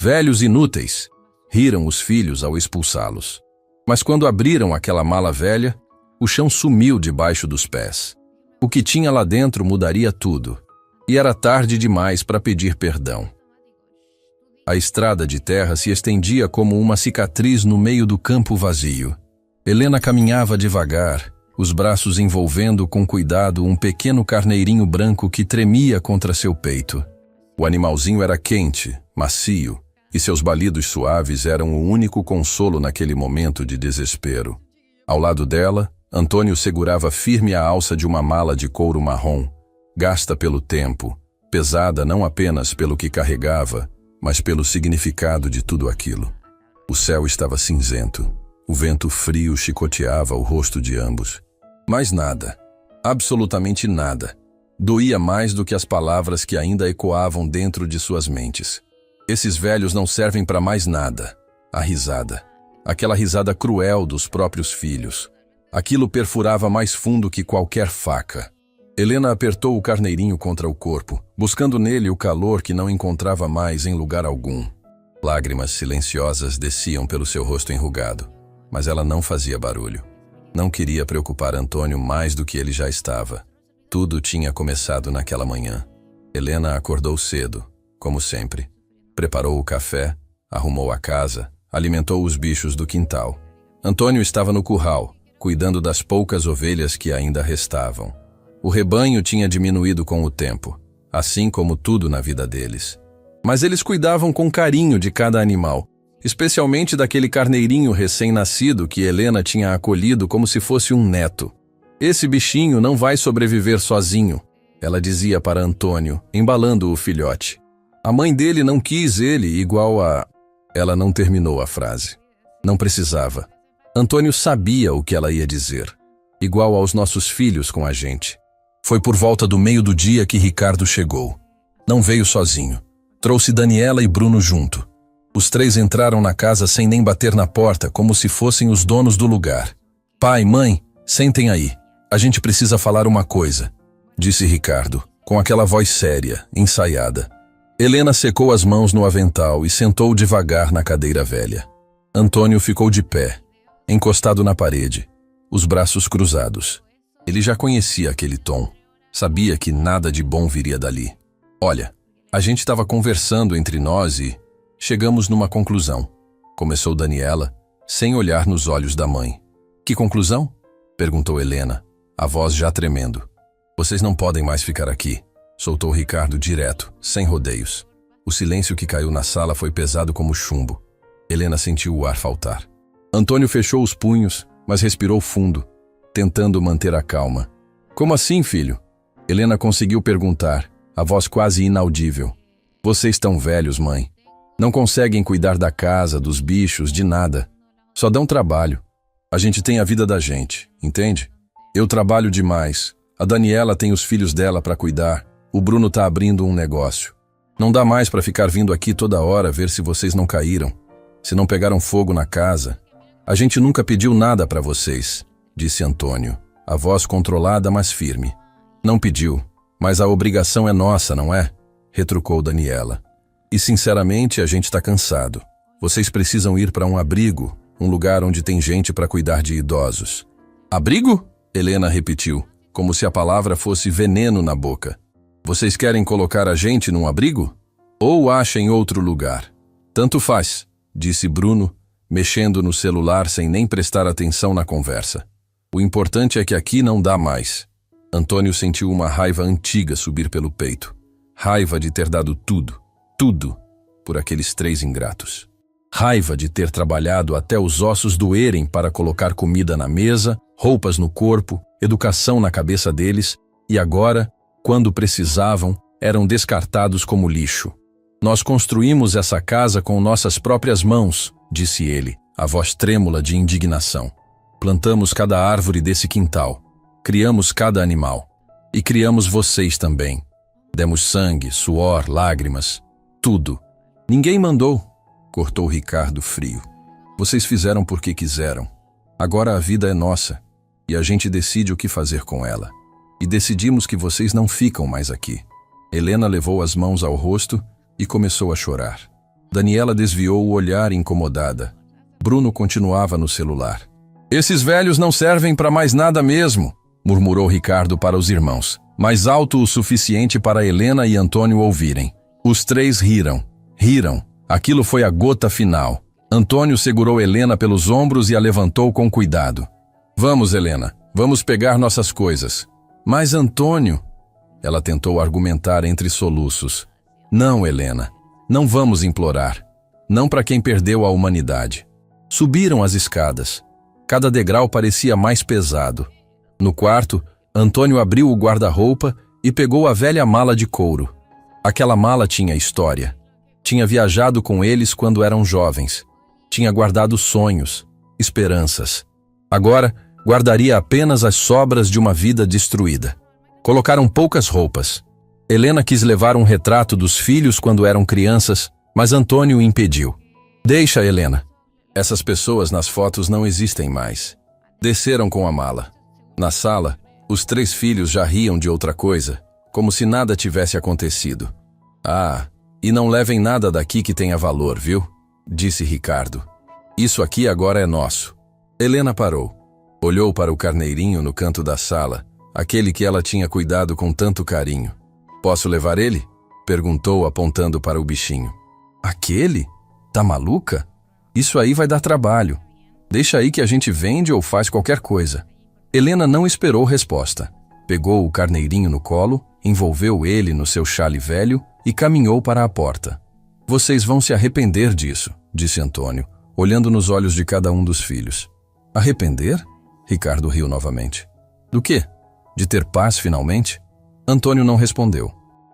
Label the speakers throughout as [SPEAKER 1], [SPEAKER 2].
[SPEAKER 1] Velhos inúteis! Riram os filhos ao expulsá-los. Mas quando abriram aquela mala velha, o chão sumiu debaixo dos pés. O que tinha lá dentro mudaria tudo. E era tarde demais para pedir perdão. A estrada de terra se estendia como uma cicatriz no meio do campo vazio. Helena caminhava devagar, os braços envolvendo com cuidado um pequeno carneirinho branco que tremia contra seu peito. O animalzinho era quente, macio, e seus balidos suaves eram o único consolo naquele momento de desespero. Ao lado dela, Antônio segurava firme a alça de uma mala de couro marrom, gasta pelo tempo, pesada não apenas pelo que carregava, mas pelo significado de tudo aquilo. O céu estava cinzento, o vento frio chicoteava o rosto de ambos. Mas nada, absolutamente nada, doía mais do que as palavras que ainda ecoavam dentro de suas mentes. Esses velhos não servem para mais nada. A risada. Aquela risada cruel dos próprios filhos. Aquilo perfurava mais fundo que qualquer faca. Helena apertou o carneirinho contra o corpo, buscando nele o calor que não encontrava mais em lugar algum. Lágrimas silenciosas desciam pelo seu rosto enrugado, mas ela não fazia barulho. Não queria preocupar Antônio mais do que ele já estava. Tudo tinha começado naquela manhã. Helena acordou cedo, como sempre. Preparou o café, arrumou a casa, alimentou os bichos do quintal. Antônio estava no curral, cuidando das poucas ovelhas que ainda restavam. O rebanho tinha diminuído com o tempo, assim como tudo na vida deles. Mas eles cuidavam com carinho de cada animal, especialmente daquele carneirinho recém-nascido que Helena tinha acolhido como se fosse um neto. Esse bichinho não vai sobreviver sozinho, ela dizia para Antônio, embalando o filhote. A mãe dele não quis ele igual a... Ela não terminou a frase. Não precisava. Antônio sabia o que ela ia dizer. Igual aos nossos filhos com a gente. Foi por volta do meio do dia que Ricardo chegou. Não veio sozinho. Trouxe Daniela e Bruno junto. Os três entraram na casa sem nem bater na porta, como se fossem os donos do lugar. Pai, mãe, sentem aí. A gente precisa falar uma coisa, disse Ricardo, com aquela voz séria, ensaiada. Helena secou as mãos no avental e sentou devagar na cadeira velha. Antônio ficou de pé, encostado na parede, os braços cruzados. Ele já conhecia aquele tom. Sabia que nada de bom viria dali. Olha, a gente estava conversando entre nós e chegamos numa conclusão. Começou Daniela, sem olhar nos olhos da mãe. Que conclusão? Perguntou Helena, a voz já tremendo. Vocês não podem mais ficar aqui, soltou Ricardo direto, sem rodeios. O silêncio que caiu na sala foi pesado como chumbo. Helena sentiu o ar faltar. Antônio fechou os punhos, mas respirou fundo, tentando manter a calma. Como assim, filho? Helena conseguiu perguntar, a voz quase inaudível. Vocês estão velhos, mãe. Não conseguem cuidar da casa, dos bichos, de nada. Só dão trabalho. A gente tem a vida da gente, entende? Eu trabalho demais. A Daniela tem os filhos dela para cuidar. O Bruno tá abrindo um negócio. Não dá mais para ficar vindo aqui toda hora ver se vocês não caíram, se não pegaram fogo na casa. A gente nunca pediu nada para vocês, disse Antônio, a voz controlada, mas firme. Não pediu, mas a obrigação é nossa, não é? Retrucou Daniela. E sinceramente a gente tá cansado. Vocês precisam ir para um abrigo, um lugar onde tem gente para cuidar de idosos. Abrigo? Helena repetiu, como se a palavra fosse veneno na boca. Vocês querem colocar a gente num abrigo? Ou achem outro lugar? Tanto faz, disse Bruno, mexendo no celular sem nem prestar atenção na conversa. O importante é que aqui não dá mais. Antônio sentiu uma raiva antiga subir pelo peito. Raiva de ter dado tudo, por aqueles três ingratos. Raiva de ter trabalhado até os ossos doerem para colocar comida na mesa, roupas no corpo, educação na cabeça deles, e agora, quando precisavam, eram descartados como lixo. Nós construímos essa casa com nossas próprias mãos, disse ele, a voz trêmula de indignação. Plantamos cada árvore desse quintal. Criamos cada animal. E criamos vocês também. Demos sangue, suor, lágrimas. Tudo. Ninguém mandou, cortou Ricardo frio. Vocês fizeram porque quiseram. Agora a vida é nossa. E a gente decide o que fazer com ela. E decidimos que vocês não ficam mais aqui. Helena levou as mãos ao rosto e começou a chorar. Daniela desviou o olhar incomodada. Bruno continuava no celular. Esses velhos não servem para mais nada mesmo, murmurou Ricardo para os irmãos, mais alto o suficiente para Helena e Antônio ouvirem. Os três riram. Riram. Aquilo foi a gota final. Antônio segurou Helena pelos ombros e a levantou com cuidado. Vamos, Helena, vamos pegar nossas coisas. Mas Antônio... Ela tentou argumentar entre soluços. Não, Helena, não vamos implorar. Não para quem perdeu a humanidade. Subiram as escadas. Cada degrau parecia mais pesado. No quarto, Antônio abriu o guarda-roupa e pegou a velha mala de couro. Aquela mala tinha história. Tinha viajado com eles quando eram jovens. Tinha guardado sonhos, esperanças. Agora, guardaria apenas as sobras de uma vida destruída. Colocaram poucas roupas. Helena quis levar um retrato dos filhos quando eram crianças, mas Antônio impediu. Deixa, Helena. Essas pessoas nas fotos não existem mais. Desceram com a mala. Na sala, os três filhos já riam de outra coisa, como se nada tivesse acontecido. Ah, e não levem nada daqui que tenha valor, viu? Disse Ricardo. Isso aqui agora é nosso. Helena parou. Olhou para o carneirinho no canto da sala, aquele que ela tinha cuidado com tanto carinho. Posso levar ele? Perguntou, apontando para o bichinho. Aquele? Tá maluca? Isso aí vai dar trabalho. Deixa aí que a gente vende ou faz qualquer coisa. Helena não esperou resposta. Pegou o carneirinho no colo, envolveu ele no seu chale velho e caminhou para a porta. Vocês vão se arrepender disso, disse Antônio, olhando nos olhos de cada um dos filhos. Arrepender? Ricardo riu novamente. Do quê? De ter paz finalmente? Antônio não respondeu.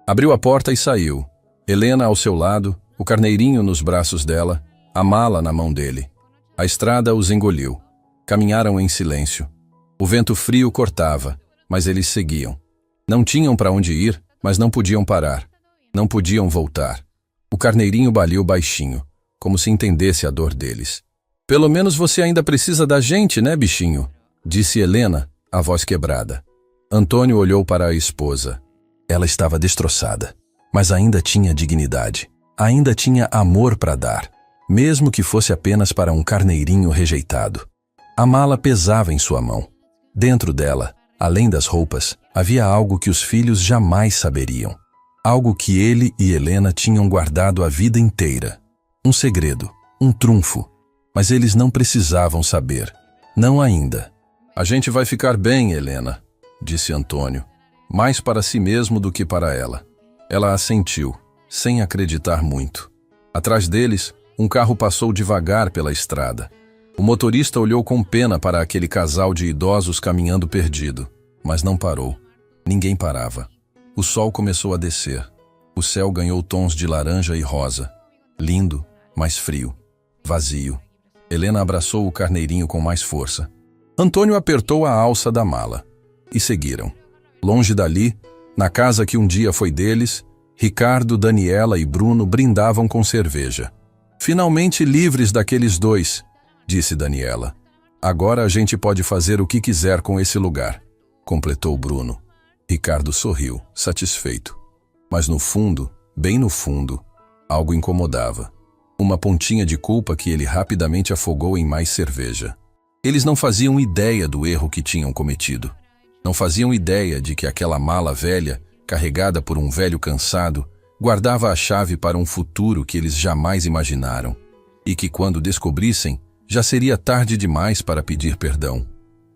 [SPEAKER 1] Abriu a porta e saiu. Helena ao seu lado, o carneirinho nos braços dela, a mala na mão dele. A estrada os engoliu. Caminharam em silêncio. O vento frio cortava, mas eles seguiam. Não tinham para onde ir, mas não podiam parar. Não podiam voltar. O carneirinho baliu baixinho, como se entendesse a dor deles. Pelo menos você ainda precisa da gente, né, bichinho? Disse Helena, a voz quebrada. Antônio olhou para a esposa. Ela estava destroçada, mas ainda tinha dignidade. Ainda tinha amor para dar, mesmo que fosse apenas para um carneirinho rejeitado. A mala pesava em sua mão. Dentro dela, além das roupas, havia algo que os filhos jamais saberiam. Algo que ele e Helena tinham guardado a vida inteira. Um segredo, um trunfo. Mas eles não precisavam saber. Não ainda. A gente vai ficar bem, Helena, disse Antônio, mais para si mesmo do que para ela. Ela assentiu, sem acreditar muito. Atrás deles, um carro passou devagar pela estrada. O motorista olhou com pena para aquele casal de idosos caminhando perdido, mas não parou. Ninguém parava. O sol começou a descer. O céu ganhou tons de laranja e rosa. Lindo, mas frio. Vazio. Helena abraçou o carneirinho com mais força. Antônio apertou a alça da mala. E seguiram. Longe dali, na casa que um dia foi deles, Ricardo, Daniela e Bruno brindavam com cerveja. Finalmente livres daqueles dois, disse Daniela. Agora a gente pode fazer o que quiser com esse lugar, completou Bruno. Ricardo sorriu, satisfeito. Mas no fundo, bem no fundo, algo incomodava. Uma pontinha de culpa que ele rapidamente afogou em mais cerveja. Eles não faziam ideia do erro que tinham cometido. Não faziam ideia de que aquela mala velha, carregada por um velho cansado, guardava a chave para um futuro que eles jamais imaginaram. E que quando descobrissem, já seria tarde demais para pedir perdão.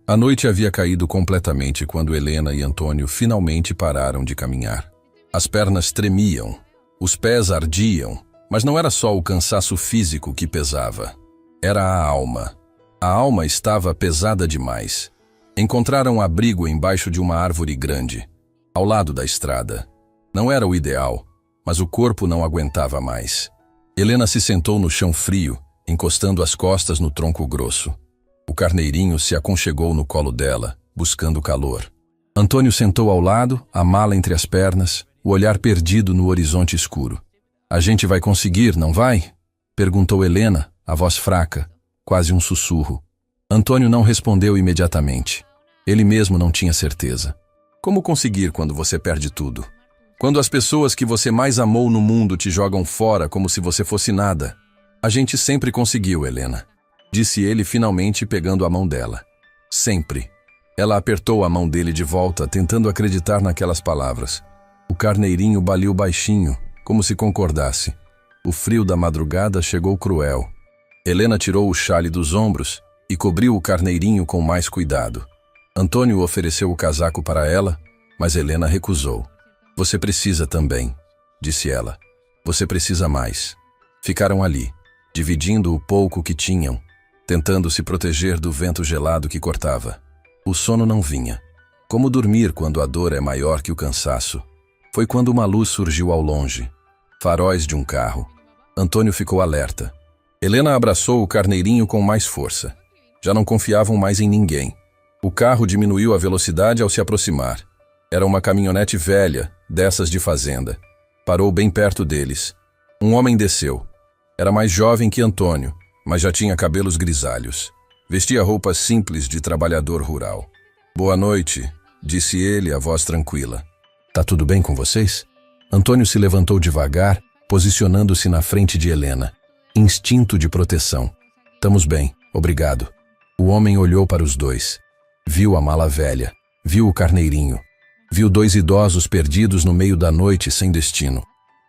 [SPEAKER 1] A noite havia caído completamente quando Helena e Antônio finalmente pararam de caminhar. As pernas tremiam, os pés ardiam, mas não era só o cansaço físico que pesava. Era a alma. A alma estava pesada demais. Encontraram abrigo embaixo de uma árvore grande, ao lado da estrada. Não era o ideal, mas o corpo não aguentava mais. Helena se sentou no chão frio, encostando as costas no tronco grosso. O carneirinho se aconchegou no colo dela, buscando calor. Antônio sentou ao lado, a mala entre as pernas, o olhar perdido no horizonte escuro. A gente vai conseguir, não vai? Perguntou Helena, a voz fraca, quase um sussurro. Antônio não respondeu imediatamente. Ele mesmo não tinha certeza. Como conseguir quando você perde tudo? Quando as pessoas que você mais amou no mundo te jogam fora como se você fosse nada. A gente sempre conseguiu, Helena, disse ele finalmente pegando a mão dela. Sempre. Ela apertou a mão dele de volta, tentando acreditar naquelas palavras. O carneirinho baliu baixinho, como se concordasse. O frio da madrugada chegou cruel. Helena tirou o xale dos ombros e cobriu o carneirinho com mais cuidado. Antônio ofereceu o casaco para ela, mas Helena recusou. Você precisa também, disse ela. Você precisa mais. Ficaram ali, dividindo o pouco que tinham, tentando se proteger do vento gelado que cortava. O sono não vinha. Como dormir quando a dor é maior que o cansaço? Foi quando uma luz surgiu ao longe. Faróis de um carro. Antônio ficou alerta. Helena abraçou o carneirinho com mais força. Já não confiavam mais em ninguém. O carro diminuiu a velocidade ao se aproximar. Era uma caminhonete velha, dessas de fazenda. Parou bem perto deles. Um homem desceu. Era mais jovem que Antônio, mas já tinha cabelos grisalhos. Vestia roupas simples de trabalhador rural. Boa noite, disse ele, a voz tranquila. Tá tudo bem com vocês? Antônio se levantou devagar, posicionando-se na frente de Helena. Instinto de proteção. Tamos bem, obrigado. O homem olhou para os dois. Viu a mala velha. Viu o carneirinho. Viu dois idosos perdidos no meio da noite sem destino.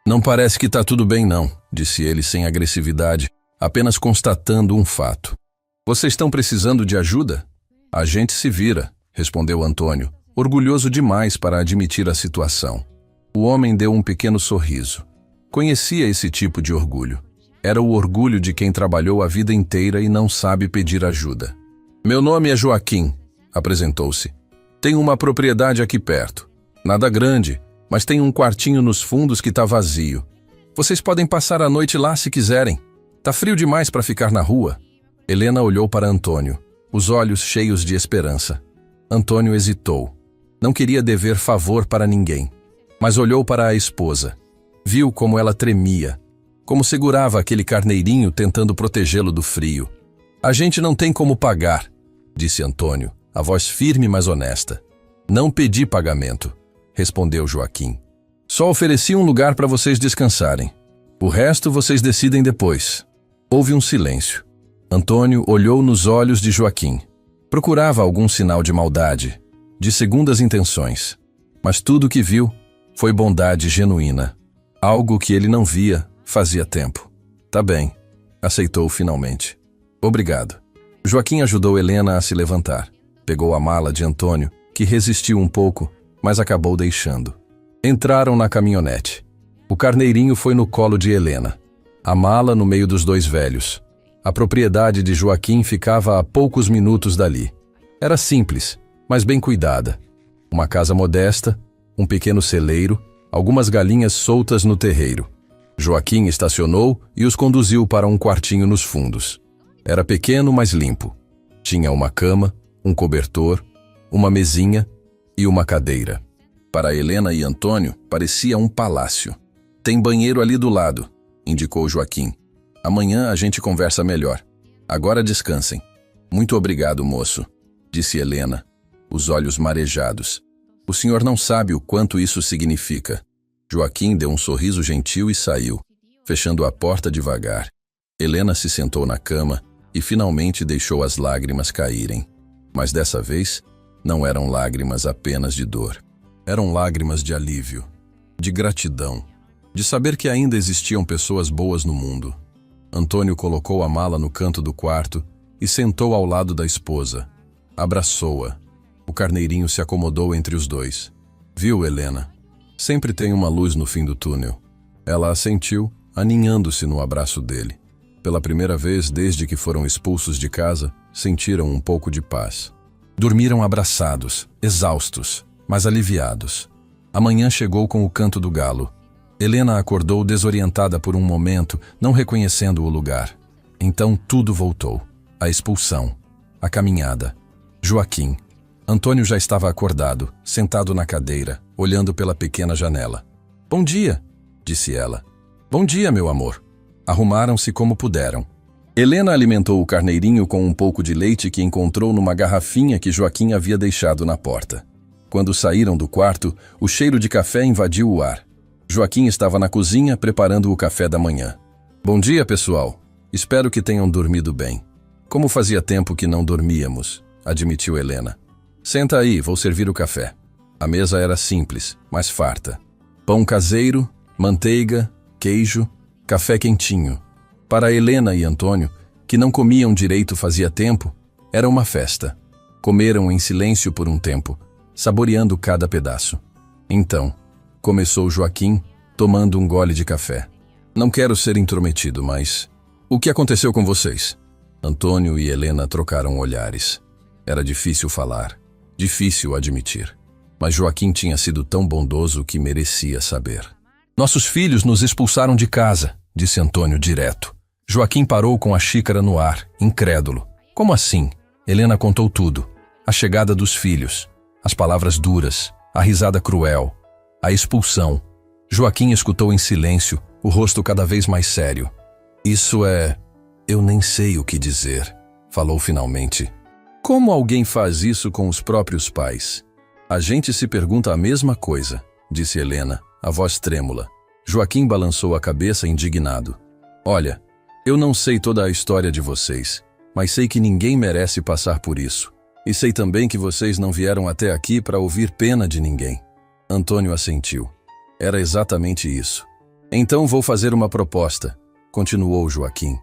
[SPEAKER 1] Não parece que tá tudo bem não, disse ele sem agressividade, apenas constatando um fato. Vocês estão precisando de ajuda? A gente se vira, respondeu Antônio, orgulhoso demais para admitir a situação. O homem deu um pequeno sorriso. Conhecia esse tipo de orgulho. Era o orgulho de quem trabalhou a vida inteira e não sabe pedir ajuda. Meu nome é Joaquim, apresentou-se. Tenho uma propriedade aqui perto. Nada grande, mas tem um quartinho nos fundos que tá vazio. Vocês podem passar a noite lá se quiserem. Tá frio demais para ficar na rua. Helena olhou para Antônio, os olhos cheios de esperança. Antônio hesitou. Não queria dever favor para ninguém, mas olhou para a esposa. Viu como ela tremia, como segurava aquele carneirinho tentando protegê-lo do frio. A gente não tem como pagar, disse Antônio, a voz firme mas honesta. Não pedi pagamento, respondeu Joaquim. Só ofereci um lugar para vocês descansarem. O resto vocês decidem depois. Houve um silêncio. Antônio olhou nos olhos de Joaquim. Procurava algum sinal de maldade, de segundas intenções. Mas tudo o que viu foi bondade genuína. Algo que ele não via fazia tempo. Tá bem, aceitou finalmente. Obrigado. Joaquim ajudou Helena a se levantar. Pegou a mala de Antônio, que resistiu um pouco, mas acabou deixando. Entraram na caminhonete. O carneirinho foi no colo de Helena. A mala no meio dos dois velhos. A propriedade de Joaquim ficava a poucos minutos dali. Era simples, mas bem cuidada. Uma casa modesta, um pequeno celeiro, algumas galinhas soltas no terreiro. Joaquim estacionou e os conduziu para um quartinho nos fundos. Era pequeno, mas limpo. Tinha uma cama, um cobertor, uma mesinha e uma cadeira. Para Helena e Antônio, parecia um palácio. Tem banheiro ali do lado, indicou Joaquim. Amanhã a gente conversa melhor. Agora descansem. Muito obrigado, moço, disse Helena, os olhos marejados. O senhor não sabe o quanto isso significa. Joaquim deu um sorriso gentil e saiu, fechando a porta devagar. Helena se sentou na cama e finalmente deixou as lágrimas caírem. Mas dessa vez, não eram lágrimas apenas de dor. Eram lágrimas de alívio, de gratidão, de saber que ainda existiam pessoas boas no mundo. Antônio colocou a mala no canto do quarto e sentou ao lado da esposa. Abraçou-a. O carneirinho se acomodou entre os dois. Viu, Helena? Sempre tem uma luz no fim do túnel. Ela assentiu, aninhando-se no abraço dele. Pela primeira vez desde que foram expulsos de casa, sentiram um pouco de paz. Dormiram abraçados, exaustos, mas aliviados. A manhã chegou com o canto do galo. Helena acordou desorientada por um momento, não reconhecendo o lugar. Então tudo voltou. A expulsão, a caminhada. Joaquim. Antônio já estava acordado, sentado na cadeira, olhando pela pequena janela. Bom dia, disse ela. Bom dia, meu amor. Arrumaram-se como puderam. Helena alimentou o carneirinho com um pouco de leite que encontrou numa garrafinha que Joaquim havia deixado na porta. Quando saíram do quarto, o cheiro de café invadiu o ar. Joaquim estava na cozinha preparando o café da manhã. Bom dia, pessoal. Espero que tenham dormido bem. Como fazia tempo que não dormíamos, admitiu Helena. Senta aí, vou servir o café. A mesa era simples, mas farta. Pão caseiro, manteiga, queijo, café quentinho. Para Helena e Antônio, que não comiam direito fazia tempo, era uma festa. Comeram em silêncio por um tempo, saboreando cada pedaço. Então, começou Joaquim, tomando um gole de café. Não quero ser intrometido, mas... O que aconteceu com vocês? Antônio e Helena trocaram olhares. Era difícil falar, difícil admitir. Mas Joaquim tinha sido tão bondoso que merecia saber. Nossos filhos nos expulsaram de casa, disse Antônio direto. Joaquim parou com a xícara no ar, incrédulo. Como assim? Helena contou tudo. A chegada dos filhos, as palavras duras, a risada cruel, a expulsão. Joaquim escutou em silêncio, o rosto cada vez mais sério. Isso é... Eu nem sei o que dizer, falou finalmente. Como alguém faz isso com os próprios pais? A gente se pergunta a mesma coisa, disse Helena, a voz trêmula. Joaquim balançou a cabeça indignado. Olha, eu não sei toda a história de vocês, mas sei que ninguém merece passar por isso. E sei também que vocês não vieram até aqui para ouvir pena de ninguém. Antônio assentiu. Era exatamente isso. Então vou fazer uma proposta, continuou Joaquim.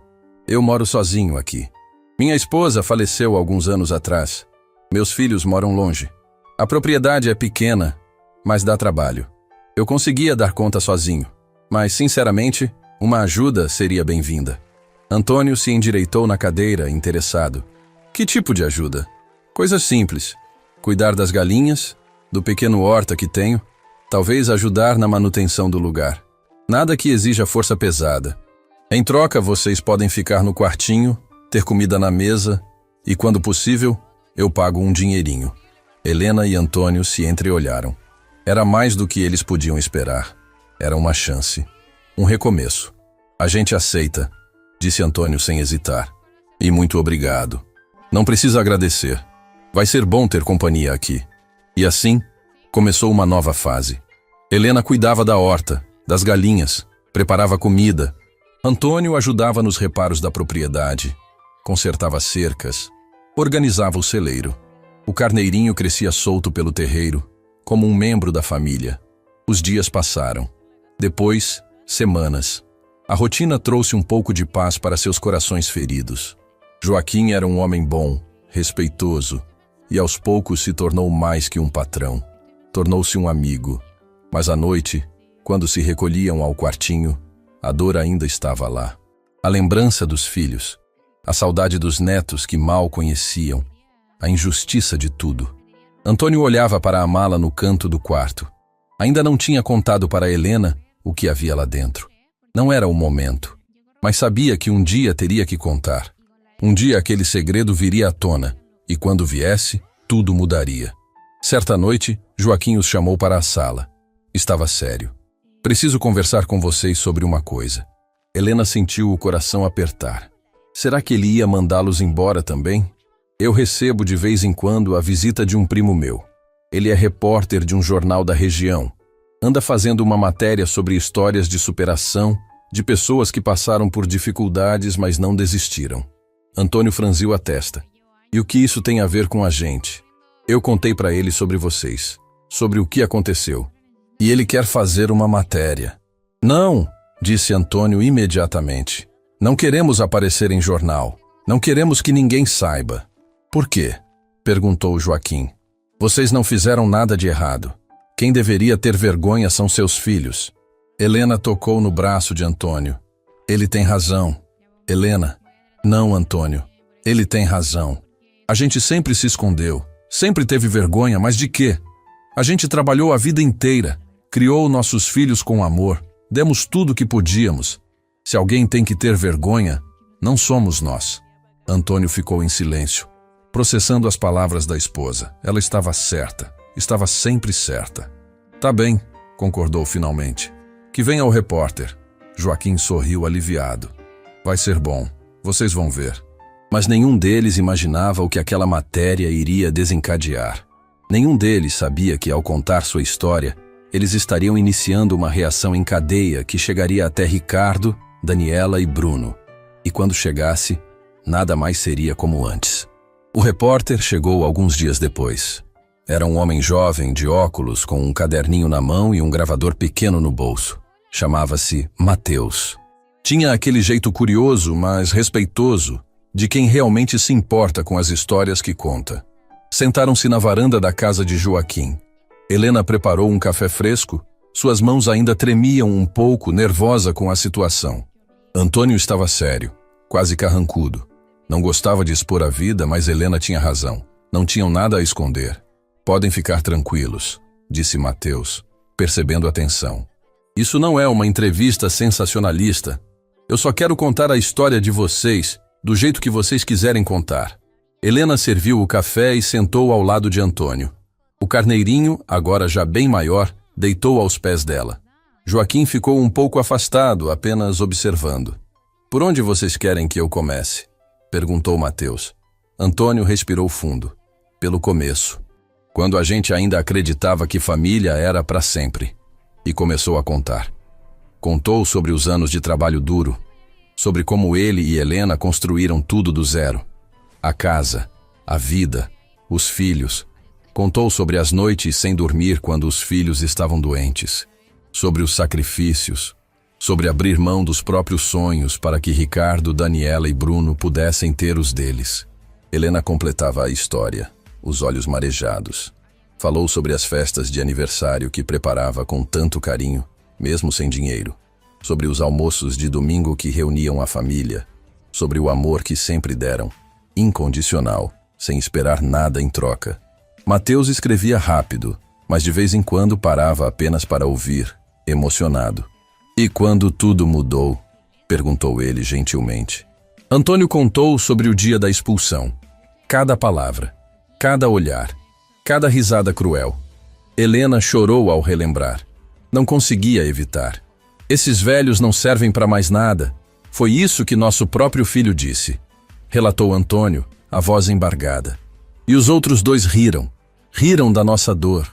[SPEAKER 1] Eu moro sozinho aqui. Minha esposa faleceu alguns anos atrás. Meus filhos moram longe. A propriedade é pequena, mas dá trabalho. Eu conseguia dar conta sozinho, mas, sinceramente, uma ajuda seria bem-vinda. Antônio se endireitou na cadeira, interessado. Que tipo de ajuda? Coisas simples. Cuidar das galinhas, do pequeno horta que tenho, talvez ajudar na manutenção do lugar. Nada que exija força pesada. Em troca, vocês podem ficar no quartinho, ter comida na mesa e, quando possível, eu pago um dinheirinho. Helena e Antônio se entreolharam. Era mais do que eles podiam esperar. Era uma chance. Um recomeço. A gente aceita, disse Antônio sem hesitar. E muito obrigado. Não precisa agradecer. Vai ser bom ter companhia aqui. E assim, começou uma nova fase. Helena cuidava da horta, das galinhas, preparava comida. Antônio ajudava nos reparos da propriedade, consertava cercas, organizava o celeiro. O carneirinho crescia solto pelo terreiro, como um membro da família. Os dias passaram. Depois, semanas. A rotina trouxe um pouco de paz para seus corações feridos. Joaquim era um homem bom, respeitoso, e aos poucos se tornou mais que um patrão. Tornou-se um amigo. Mas à noite, quando se recolhiam ao quartinho, a dor ainda estava lá. A lembrança dos filhos, a saudade dos netos que mal conheciam, a injustiça de tudo. Antônio olhava para a mala no canto do quarto. Ainda não tinha contado para Helena o que havia lá dentro. Não era o momento, mas sabia que um dia teria que contar. Um dia aquele segredo viria à tona, e quando viesse, tudo mudaria. Certa noite, Joaquim os chamou para a sala. Estava sério. Preciso conversar com vocês sobre uma coisa. Helena sentiu o coração apertar. Será que ele ia mandá-los embora também? Eu recebo de vez em quando a visita de um primo meu. Ele é repórter de um jornal da região. Anda fazendo uma matéria sobre histórias de superação, de pessoas que passaram por dificuldades, mas não desistiram. Antônio franziu a testa. E o que isso tem a ver com a gente? Eu contei para ele sobre vocês, sobre o que aconteceu. E ele quer fazer uma matéria. Não, disse Antônio imediatamente. Não queremos aparecer em jornal. Não queremos que ninguém saiba. Por quê? Perguntou Joaquim. Vocês não fizeram nada de errado. Quem deveria ter vergonha são seus filhos. Helena tocou no braço de Antônio. Ele tem razão. Helena. Não, Antônio. Ele tem razão. A gente sempre se escondeu. Sempre teve vergonha, mas de quê? A gente trabalhou a vida inteira. Criou nossos filhos com amor. Demos tudo o que podíamos. Se alguém tem que ter vergonha, não somos nós. Antônio ficou em silêncio, processando as palavras da esposa. Ela estava certa. Estava sempre certa. Tá bem, concordou finalmente. Que venha o repórter. Joaquim sorriu aliviado. Vai ser bom. Vocês vão ver. Mas nenhum deles imaginava o que aquela matéria iria desencadear. Nenhum deles sabia que, ao contar sua história, eles estariam iniciando uma reação em cadeia que chegaria até Ricardo, Daniela e Bruno. E quando chegasse, nada mais seria como antes. O repórter chegou alguns dias depois. Era um homem jovem, de óculos, com um caderninho na mão e um gravador pequeno no bolso. Chamava-se Mateus. Tinha aquele jeito curioso, mas respeitoso, de quem realmente se importa com as histórias que conta. Sentaram-se na varanda da casa de Joaquim. Helena preparou um café fresco. Suas mãos ainda tremiam um pouco, nervosa com a situação. Antônio estava sério, quase carrancudo. Não gostava de expor a vida, mas Helena tinha razão. Não tinham nada a esconder. Podem ficar tranquilos, disse Mateus, percebendo a tensão. Isso não é uma entrevista sensacionalista. Eu só quero contar a história de vocês, do jeito que vocês quiserem contar. Helena serviu o café e sentou ao lado de Antônio. O carneirinho, agora já bem maior, deitou aos pés dela. Joaquim ficou um pouco afastado, apenas observando. Por onde vocês querem que eu comece? Perguntou Mateus. Antônio respirou fundo. Pelo começo. Quando a gente ainda acreditava que família era para sempre. E começou a contar. Contou sobre os anos de trabalho duro, sobre como ele e Helena construíram tudo do zero. A casa, a vida, os filhos. Contou sobre as noites sem dormir quando os filhos estavam doentes, sobre os sacrifícios, sobre abrir mão dos próprios sonhos para que Ricardo, Daniela e Bruno pudessem ter os deles. Helena completava a história, os olhos marejados. Falou sobre as festas de aniversário que preparava com tanto carinho, mesmo sem dinheiro, sobre os almoços de domingo que reuniam a família, sobre o amor que sempre deram, incondicional, sem esperar nada em troca. Mateus escrevia rápido, mas de vez em quando parava apenas para ouvir, emocionado. E quando tudo mudou? Perguntou ele gentilmente. Antônio contou sobre o dia da expulsão. Cada palavra, cada olhar, cada risada cruel. Helena chorou ao relembrar. Não conseguia evitar. Esses velhos não servem para mais nada. Foi isso que nosso próprio filho disse. Relatou Antônio, a voz embargada. E os outros dois riram. Riram da nossa dor.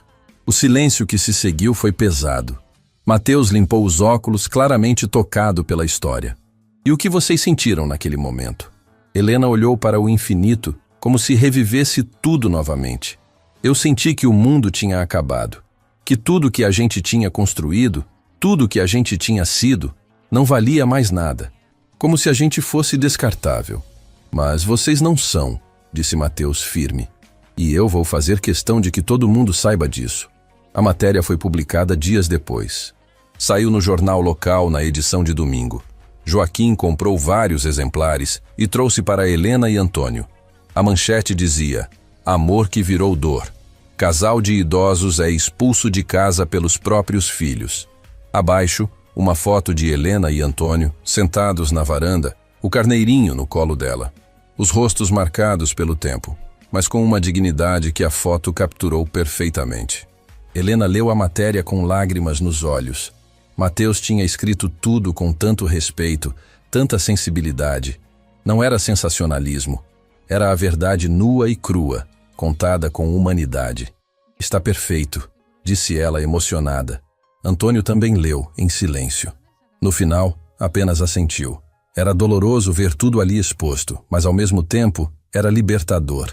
[SPEAKER 1] O silêncio que se seguiu foi pesado. Mateus limpou os óculos, claramente tocado pela história. E o que vocês sentiram naquele momento? Helena olhou para o infinito, como se revivesse tudo novamente. Eu senti que o mundo tinha acabado. Que tudo que a gente tinha construído, tudo que a gente tinha sido, não valia mais nada. Como se a gente fosse descartável. Mas vocês não são, disse Mateus firme. E eu vou fazer questão de que todo mundo saiba disso. A matéria foi publicada dias depois. Saiu no jornal local na edição de domingo. Joaquim comprou vários exemplares e trouxe para Helena e Antônio. A manchete dizia: Amor que virou dor. Casal de idosos é expulso de casa pelos próprios filhos. Abaixo, uma foto de Helena e Antônio, sentados na varanda, o carneirinho no colo dela. Os rostos marcados pelo tempo, mas com uma dignidade que a foto capturou perfeitamente. Helena leu a matéria com lágrimas nos olhos. Mateus tinha escrito tudo com tanto respeito, tanta sensibilidade. Não era sensacionalismo. Era a verdade nua e crua, contada com humanidade. Está perfeito, disse ela emocionada. Antônio também leu, em silêncio. No final, apenas assentiu. Era doloroso ver tudo ali exposto, mas ao mesmo tempo era libertador.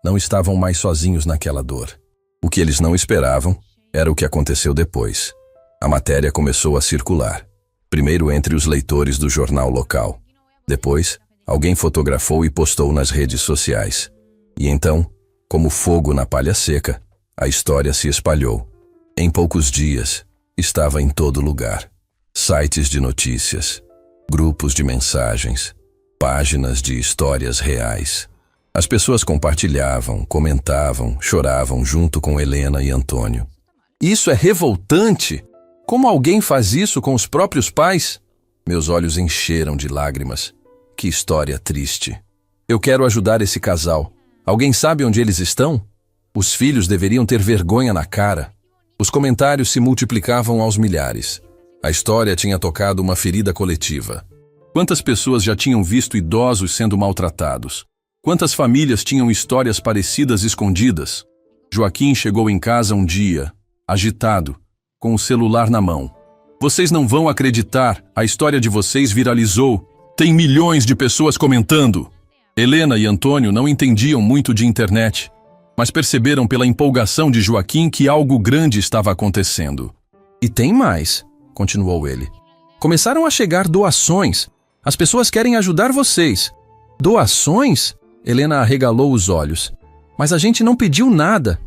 [SPEAKER 1] Não estavam mais sozinhos naquela dor. O que eles não esperavam era o que aconteceu depois. A matéria começou a circular. Primeiro entre os leitores do jornal local. Depois, alguém fotografou e postou nas redes sociais. E então, como fogo na palha seca, a história se espalhou. Em poucos dias, estava em todo lugar. Sites de notícias, grupos de mensagens, páginas de histórias reais. As pessoas compartilhavam, comentavam, choravam junto com Helena e Antônio. Isso é revoltante! Como alguém faz isso com os próprios pais? Meus olhos encheram de lágrimas. Que história triste. Eu quero ajudar esse casal. Alguém sabe onde eles estão? Os filhos deveriam ter vergonha na cara. Os comentários se multiplicavam aos milhares. A história tinha tocado uma ferida coletiva. Quantas pessoas já tinham visto idosos sendo maltratados? Quantas famílias tinham histórias parecidas escondidas? Joaquim chegou em casa um dia, agitado, com o celular na mão. Vocês não vão acreditar, a história de vocês viralizou. Tem milhões de pessoas comentando. Helena e Antônio não entendiam muito de internet, mas perceberam pela empolgação de Joaquim que algo grande estava acontecendo. E tem mais, continuou ele. Começaram a chegar doações. As pessoas querem ajudar vocês. Doações? Helena arregalou os olhos. Mas a gente não pediu nada.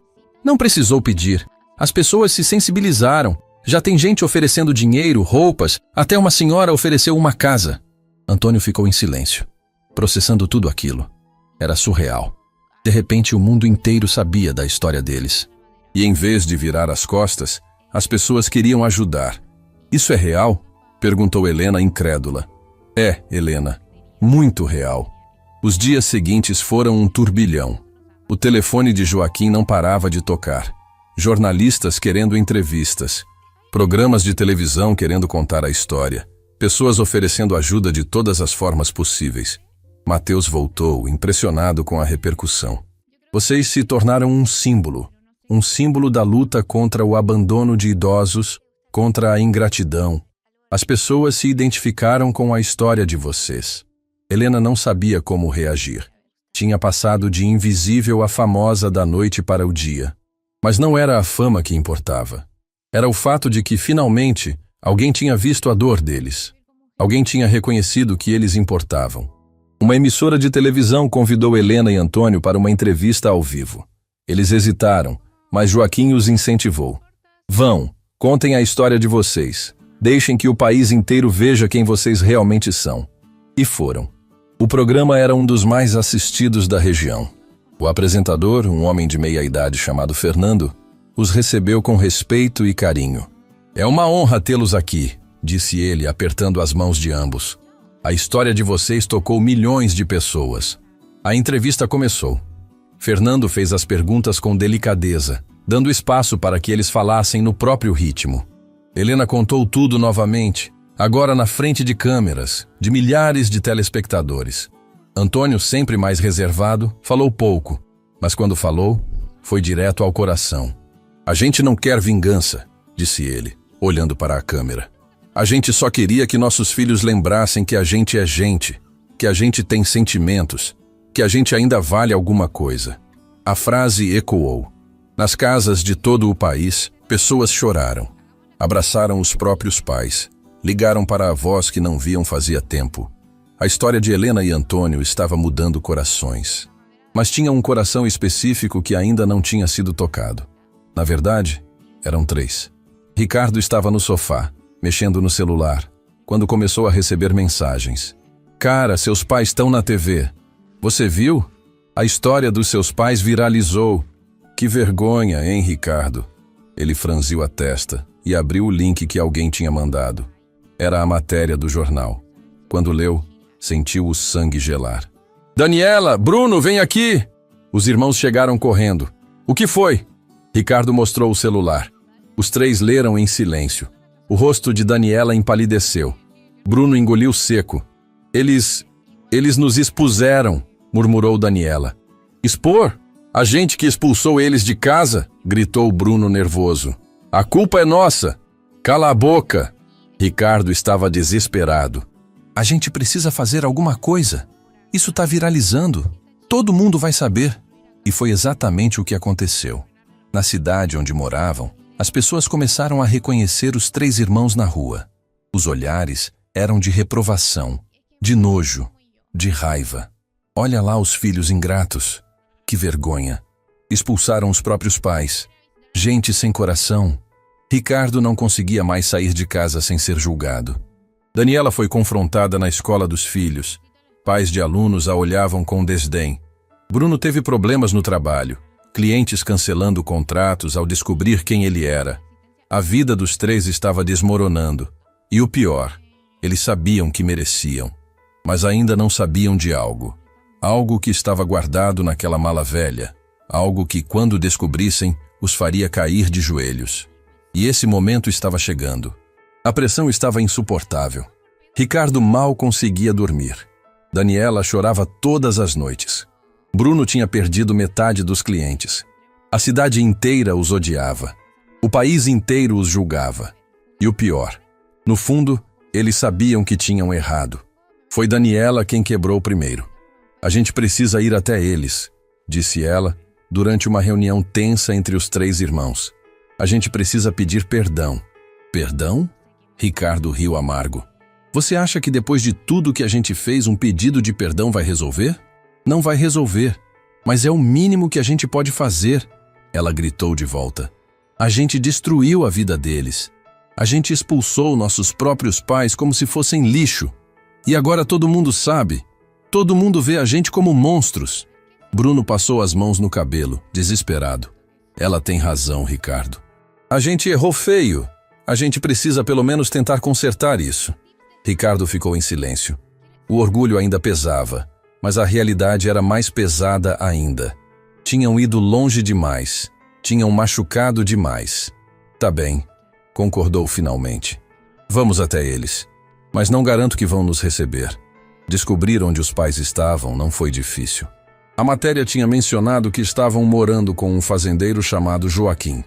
[SPEAKER 1] Não precisou pedir. As pessoas se sensibilizaram. Já tem gente oferecendo dinheiro, roupas, até uma senhora ofereceu uma casa. Antônio ficou em silêncio, processando tudo aquilo. Era surreal. De repente, o mundo inteiro sabia da história deles. E em vez de virar as costas, as pessoas queriam ajudar. Isso é real? Perguntou Helena incrédula. É, Helena, muito real. Os dias seguintes foram um turbilhão. O telefone de Joaquim não parava de tocar. Jornalistas querendo entrevistas. Programas de televisão querendo contar a história. Pessoas oferecendo ajuda de todas as formas possíveis. Mateus voltou, impressionado com a repercussão. Vocês se tornaram um símbolo da luta contra o abandono de idosos, contra a ingratidão. As pessoas se identificaram com a história de vocês. Helena não sabia como reagir. Tinha passado de invisível a famosa da noite para o dia. Mas não era a fama que importava. Era o fato de que, finalmente, alguém tinha visto a dor deles. Alguém tinha reconhecido que eles importavam. Uma emissora de televisão convidou Helena e Antônio para uma entrevista ao vivo. Eles hesitaram, mas Joaquim os incentivou. Vão, contem a história de vocês. Deixem que o país inteiro veja quem vocês realmente são. E foram. O programa era um dos mais assistidos da região. O apresentador, um homem de meia-idade chamado Fernando, os recebeu com respeito e carinho. É uma honra tê-los aqui, disse ele, apertando as mãos de ambos. A história de vocês tocou milhões de pessoas. A entrevista começou. Fernando fez as perguntas com delicadeza, dando espaço para que eles falassem no próprio ritmo. Helena contou tudo novamente, agora na frente de câmeras, de milhares de telespectadores. Antônio, sempre mais reservado, falou pouco, mas quando falou, foi direto ao coração. A gente não quer vingança, disse ele, olhando para a câmera. A gente só queria que nossos filhos lembrassem que a gente é gente, que a gente tem sentimentos, que a gente ainda vale alguma coisa. A frase ecoou. Nas casas de todo o país, pessoas choraram. Abraçaram os próprios pais. Ligaram para avós que não viam fazia tempo. A história de Helena e Antônio estava mudando corações. Mas tinha um coração específico que ainda não tinha sido tocado. Na verdade, eram 3. Ricardo estava no sofá, mexendo no celular, quando começou a receber mensagens. Cara, seus pais estão na TV. Você viu? A história dos seus pais viralizou. Que vergonha, hein, Ricardo? Ele franziu a testa e abriu o link que alguém tinha mandado. Era a matéria do jornal. Quando leu, sentiu o sangue gelar. Daniela, Bruno, vem aqui! Os irmãos chegaram correndo. O que foi? Ricardo mostrou o celular. Os 3 leram em silêncio. O rosto de Daniela empalideceu. Bruno engoliu seco. Eles nos expuseram, murmurou Daniela. Expor? A gente que expulsou eles de casa? Gritou Bruno nervoso. A culpa é nossa. Cala a boca. Ricardo estava desesperado. A gente precisa fazer alguma coisa. Isso está viralizando. Todo mundo vai saber. E foi exatamente o que aconteceu. Na cidade onde moravam, as pessoas começaram a reconhecer os 3 irmãos na rua. Os olhares eram de reprovação, de nojo, de raiva. Olha lá os filhos ingratos. Que vergonha. Expulsaram os próprios pais. Gente sem coração. Ricardo não conseguia mais sair de casa sem ser julgado. Daniela foi confrontada na escola dos filhos. Pais de alunos a olhavam com desdém. Bruno teve problemas no trabalho. Clientes cancelando contratos ao descobrir quem ele era. A vida dos 3 estava desmoronando. E o pior, eles sabiam que mereciam, mas ainda não sabiam de algo. Algo que estava guardado naquela mala velha. Algo que, quando descobrissem, os faria cair de joelhos. E esse momento estava chegando. A pressão estava insuportável. Ricardo mal conseguia dormir. Daniela chorava todas as noites. Bruno tinha perdido metade dos clientes. A cidade inteira os odiava. O país inteiro os julgava. E o pior, no fundo, eles sabiam que tinham errado. Foi Daniela quem quebrou primeiro. A gente precisa ir até eles, disse ela, durante uma reunião tensa entre os 3 irmãos. A gente precisa pedir perdão. Perdão? Ricardo riu amargo. Você acha que depois de tudo que a gente fez, um pedido de perdão vai resolver? Não vai resolver, mas é o mínimo que a gente pode fazer, ela gritou de volta. A gente destruiu a vida deles. A gente expulsou nossos próprios pais como se fossem lixo. E agora todo mundo sabe. Todo mundo vê a gente como monstros. Bruno passou as mãos no cabelo, desesperado. Ela tem razão, Ricardo. A gente errou feio. A gente precisa pelo menos tentar consertar isso. Ricardo ficou em silêncio. O orgulho ainda pesava, mas a realidade era mais pesada ainda. Tinham ido longe demais. Tinham machucado demais. Tá bem, concordou finalmente. Vamos até eles. Mas não garanto que vão nos receber. Descobrir onde os pais estavam não foi difícil. A matéria tinha mencionado que estavam morando com um fazendeiro chamado Joaquim.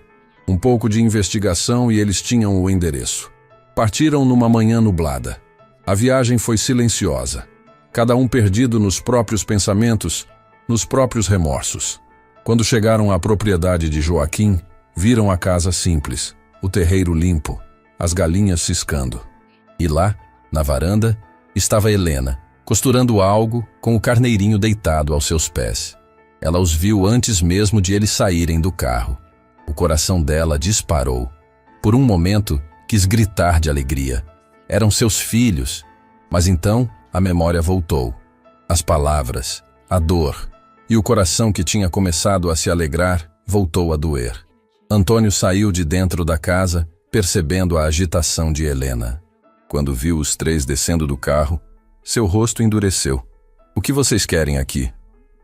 [SPEAKER 1] Um pouco de investigação e eles tinham o endereço. Partiram numa manhã nublada. A viagem foi silenciosa. Cada um perdido nos próprios pensamentos, nos próprios remorsos. Quando chegaram à propriedade de Joaquim, viram a casa simples, o terreiro limpo, as galinhas ciscando. E lá, na varanda, estava Helena, costurando algo com o carneirinho deitado aos seus pés. Ela os viu antes mesmo de eles saírem do carro. O coração dela disparou. Por um momento, quis gritar de alegria. Eram seus filhos, mas então a memória voltou. As palavras, a dor e o coração que tinha começado a se alegrar voltou a doer. Antônio saiu de dentro da casa, percebendo a agitação de Helena. Quando viu os 3 descendo do carro, seu rosto endureceu. O que vocês querem aqui?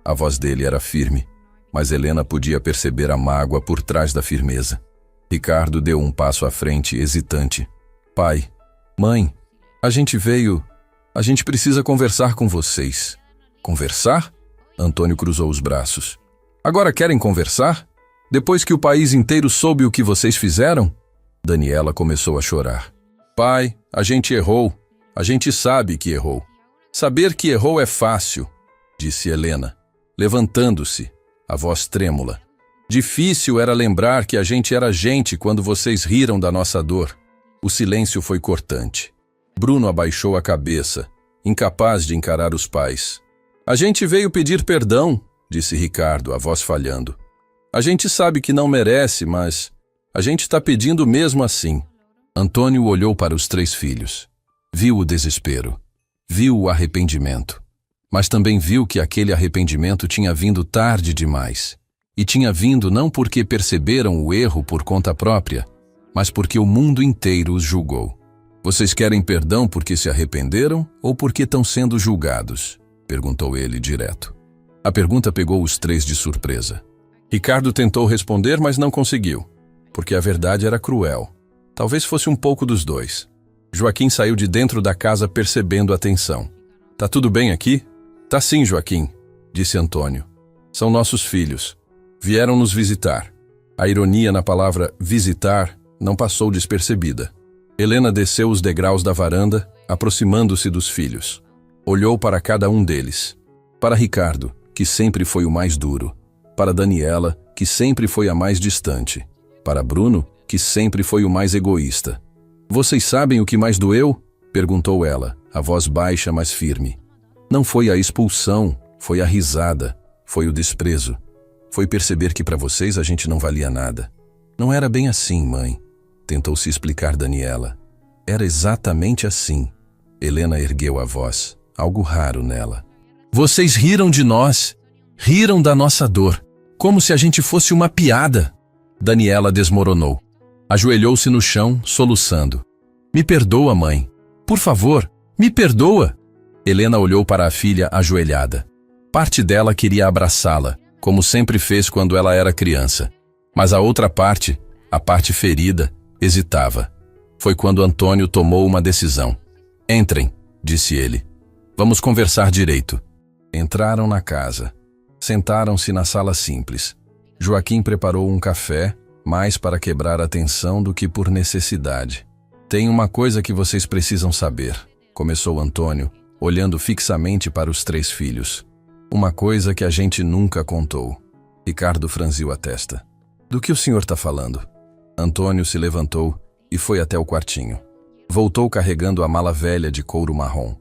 [SPEAKER 1] A voz dele era firme, mas Helena podia perceber a mágoa por trás da firmeza. Ricardo deu um passo à frente, hesitante. Pai, mãe, a gente precisa conversar com vocês. Conversar? Antônio cruzou os braços. Agora querem conversar? Depois que o país inteiro soube o que vocês fizeram? Daniela começou a chorar. Pai, a gente errou. A gente sabe que errou. Saber que errou é fácil, disse Helena, levantando-se, a voz trêmula. Difícil era lembrar que a gente era gente quando vocês riram da nossa dor. O silêncio foi cortante. Bruno abaixou a cabeça, incapaz de encarar os pais. A gente veio pedir perdão, disse Ricardo, a voz falhando. A gente sabe que não merece, mas a gente está pedindo mesmo assim. Antônio olhou para os 3 filhos. Viu o desespero. Viu o arrependimento. Mas também viu que aquele arrependimento tinha vindo tarde demais. E tinha vindo não porque perceberam o erro por conta própria, mas porque o mundo inteiro os julgou. Vocês querem perdão porque se arrependeram ou porque estão sendo julgados? Perguntou ele direto. A pergunta pegou os 3 de surpresa. Ricardo tentou responder, mas não conseguiu, porque a verdade era cruel. Talvez fosse um pouco dos 2. Joaquim saiu de dentro da casa percebendo a tensão. Tá tudo bem aqui? Tá sim, Joaquim, disse Antônio. São nossos filhos. Vieram nos visitar. A ironia na palavra visitar não passou despercebida. Helena desceu os degraus da varanda, aproximando-se dos filhos. Olhou para cada um deles. Para Ricardo, que sempre foi o mais duro. Para Daniela, que sempre foi a mais distante. Para Bruno, que sempre foi o mais egoísta. Vocês sabem o que mais doeu? Perguntou ela, a voz baixa, mas firme. Não foi a expulsão, foi a risada, foi o desprezo. Foi perceber que para vocês a gente não valia nada. Não era bem assim, mãe, tentou se explicar Daniela. Era exatamente assim. Helena ergueu a voz, algo raro nela. Vocês riram de nós, riram da nossa dor, como se a gente fosse uma piada. Daniela desmoronou. Ajoelhou-se no chão, soluçando. Me perdoa, mãe. Por favor, me perdoa. Helena olhou para a filha ajoelhada. Parte dela queria abraçá-la, como sempre fez quando ela era criança. Mas a outra parte, a parte ferida, hesitava. Foi quando Antônio tomou uma decisão. Entrem, disse ele. Vamos conversar direito. Entraram na casa. Sentaram-se na sala simples. Joaquim preparou um café, mais para quebrar a tensão do que por necessidade. Tem uma coisa que vocês precisam saber, começou Antônio, olhando fixamente para os 3 filhos. Uma coisa que a gente nunca contou. Ricardo franziu a testa. Do que o senhor está falando? Antônio se levantou e foi até o quartinho. Voltou carregando a mala velha de couro marrom.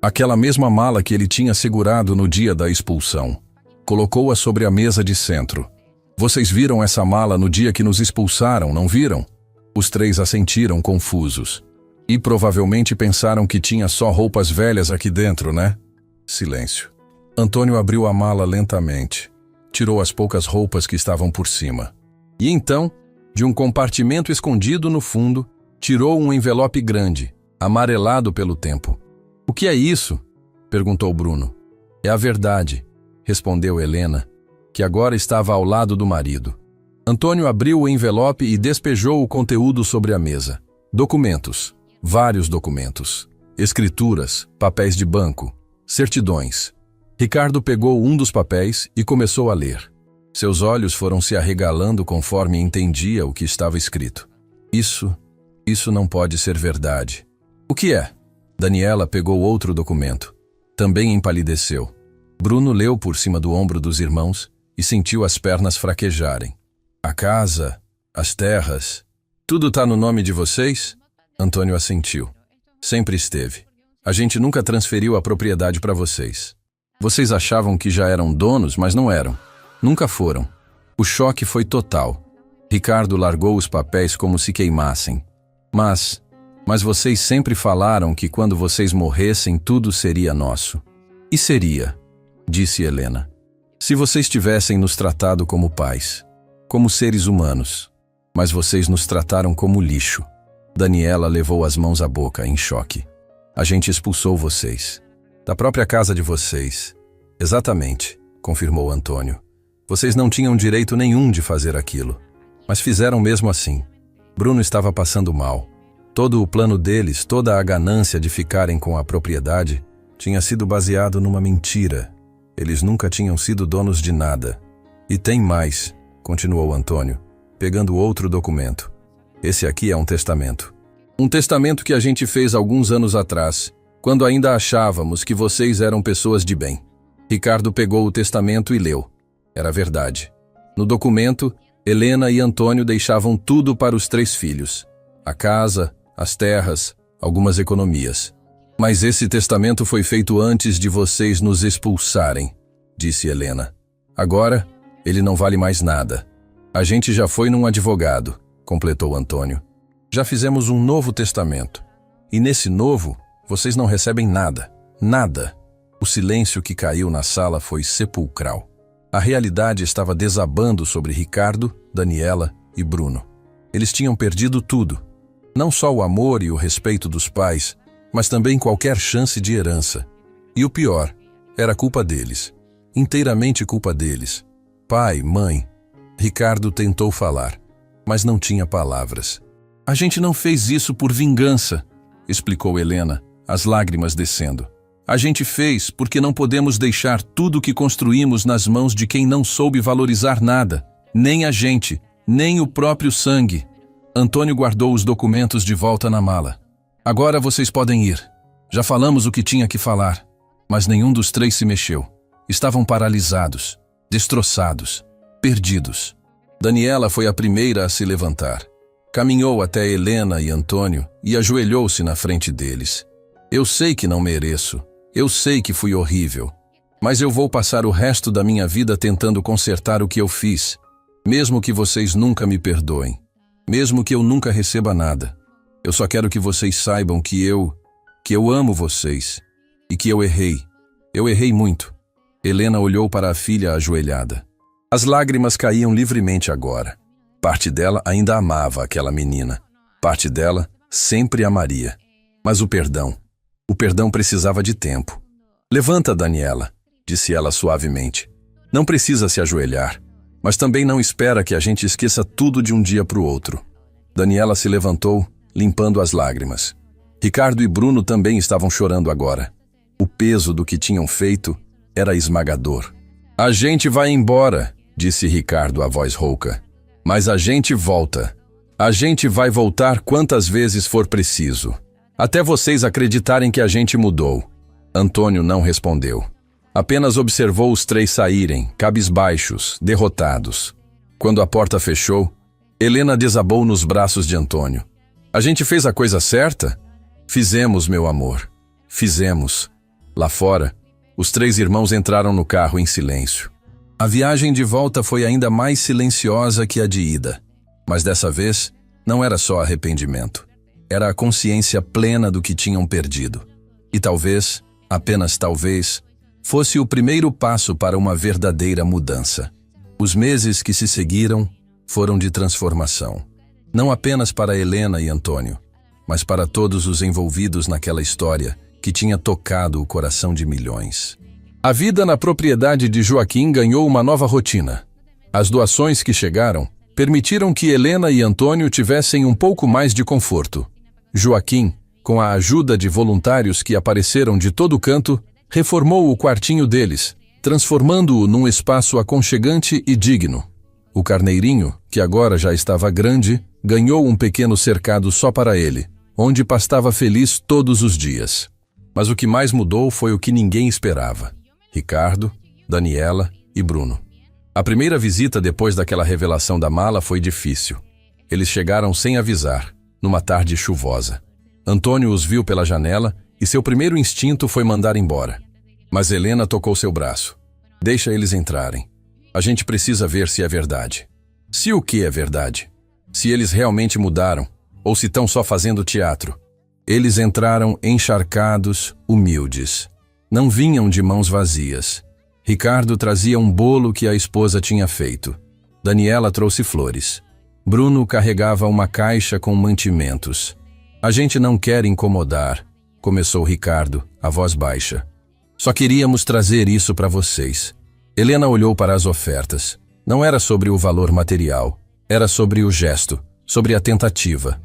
[SPEAKER 1] Aquela mesma mala que ele tinha segurado no dia da expulsão. Colocou-a sobre a mesa de centro. Vocês viram essa mala no dia que nos expulsaram, não viram? Os 3 assentiram confusos. E provavelmente pensaram que tinha só roupas velhas aqui dentro, né? Silêncio. Antônio abriu a mala lentamente. Tirou as poucas roupas que estavam por cima. E então, de um compartimento escondido no fundo, tirou um envelope grande, amarelado pelo tempo. O que é isso? Perguntou Bruno. É a verdade, respondeu Helena, que agora estava ao lado do marido. Antônio abriu o envelope e despejou o conteúdo sobre a mesa. Documentos. Vários documentos. Escrituras, papéis de banco, certidões. Ricardo pegou um dos papéis e começou a ler. Seus olhos foram se arregalando conforme entendia o que estava escrito. Isso não pode ser verdade. O que é? Daniela pegou outro documento. Também empalideceu. Bruno leu por cima do ombro dos irmãos e sentiu as pernas fraquejarem. A casa, as terras, tudo está no nome de vocês? Antônio assentiu. Sempre esteve. A gente nunca transferiu a propriedade para vocês. Vocês achavam que já eram donos, mas não eram. Nunca foram. O choque foi total. Ricardo largou os papéis como se queimassem. Mas vocês sempre falaram que quando vocês morressem tudo seria nosso. E seria, disse Helena. Se vocês tivessem nos tratado como pais, como seres humanos. Mas vocês nos trataram como lixo. Daniela levou as mãos à boca, em choque. A gente expulsou vocês. Da própria casa de vocês. Exatamente, confirmou Antônio. Vocês não tinham direito nenhum de fazer aquilo. Mas fizeram mesmo assim. Bruno estava passando mal. Todo o plano deles, toda a ganância de ficarem com a propriedade, tinha sido baseado numa mentira. Eles nunca tinham sido donos de nada. E tem mais, continuou Antônio, pegando outro documento. Esse aqui é um testamento. Um testamento que a gente fez alguns anos atrás, quando ainda achávamos que vocês eram pessoas de bem. Ricardo pegou o testamento e leu. Era verdade. No documento, Helena e Antônio deixavam tudo para os 3 filhos. A casa, as terras, algumas economias. Mas esse testamento foi feito antes de vocês nos expulsarem, disse Helena. Agora, ele não vale mais nada. A gente já foi num advogado, completou Antônio. Já fizemos um novo testamento. E nesse novo, vocês não recebem nada. Nada. O silêncio que caiu na sala foi sepulcral. A realidade estava desabando sobre Ricardo, Daniela e Bruno. Eles tinham perdido tudo. Não só o amor e o respeito dos pais, mas também qualquer chance de herança. E o pior, era culpa deles. Inteiramente culpa deles. Pai, mãe. Ricardo tentou falar, mas não tinha palavras. A gente não fez isso por vingança, explicou Helena, as lágrimas descendo. A gente fez porque não podemos deixar tudo o que construímos nas mãos de quem não soube valorizar nada, nem a gente, nem o próprio sangue. Antônio guardou os documentos de volta na mala. Agora vocês podem ir. Já falamos o que tinha que falar, mas nenhum dos 3 se mexeu. Estavam paralisados, destroçados, perdidos. Daniela foi a primeira a se levantar. Caminhou até Helena e Antônio e ajoelhou-se na frente deles. Eu sei que não mereço. Eu sei que fui horrível, mas eu vou passar o resto da minha vida tentando consertar o que eu fiz, mesmo que vocês nunca me perdoem, mesmo que eu nunca receba nada. Eu só quero que vocês saibam que eu amo vocês e que eu errei. Eu errei muito. Helena olhou para a filha ajoelhada. As lágrimas caíam livremente agora. Parte dela ainda amava aquela menina. Parte dela sempre amaria. Mas o perdão precisava de tempo. Levanta, Daniela, disse ela suavemente. Não precisa se ajoelhar, mas também não espera que a gente esqueça tudo de um dia para o outro. Daniela se levantou, limpando as lágrimas. Ricardo e Bruno também estavam chorando agora. O peso do que tinham feito era esmagador. A gente vai embora, disse Ricardo a voz rouca. Mas a gente volta. A gente vai voltar quantas vezes for preciso. Até vocês acreditarem que a gente mudou. Antônio não respondeu. Apenas observou os três saírem, cabisbaixos, derrotados. Quando a porta fechou, Helena desabou nos braços de Antônio. A gente fez a coisa certa? Fizemos, meu amor. Fizemos. Lá fora, os três irmãos entraram no carro em silêncio. A viagem de volta foi ainda mais silenciosa que a de ida. Mas dessa vez, não era só arrependimento. Era a consciência plena do que tinham perdido. E talvez, apenas talvez, fosse o primeiro passo para uma verdadeira mudança. Os meses que se seguiram foram de transformação. Não apenas para Helena e Antônio, mas para todos os envolvidos naquela história que tinha tocado o coração de milhões. A vida na propriedade de Joaquim ganhou uma nova rotina. As doações que chegaram permitiram que Helena e Antônio tivessem um pouco mais de conforto. Joaquim, com a ajuda de voluntários que apareceram de todo canto, reformou o quartinho deles, transformando-o num espaço aconchegante e digno. O carneirinho, que agora já estava grande, ganhou um pequeno cercado só para ele, onde pastava feliz todos os dias. Mas o que mais mudou foi o que ninguém esperava: Ricardo, Daniela e Bruno. A primeira visita depois daquela revelação da mala foi difícil. Eles chegaram sem avisar, numa tarde chuvosa. Antônio os viu pela janela e seu primeiro instinto foi mandar embora. Mas Helena tocou seu braço. Deixa eles entrarem. A gente precisa ver se é verdade. Se o que é verdade? Se eles realmente mudaram, ou se estão só fazendo teatro. Eles entraram encharcados, humildes. Não vinham de mãos vazias. Ricardo trazia um bolo que a esposa tinha feito. Daniela trouxe flores. Bruno carregava uma caixa com mantimentos. A gente não quer incomodar, começou Ricardo, a voz baixa. Só queríamos trazer isso para vocês. Helena olhou para as ofertas. Não era sobre o valor material, era sobre o gesto, sobre a tentativa.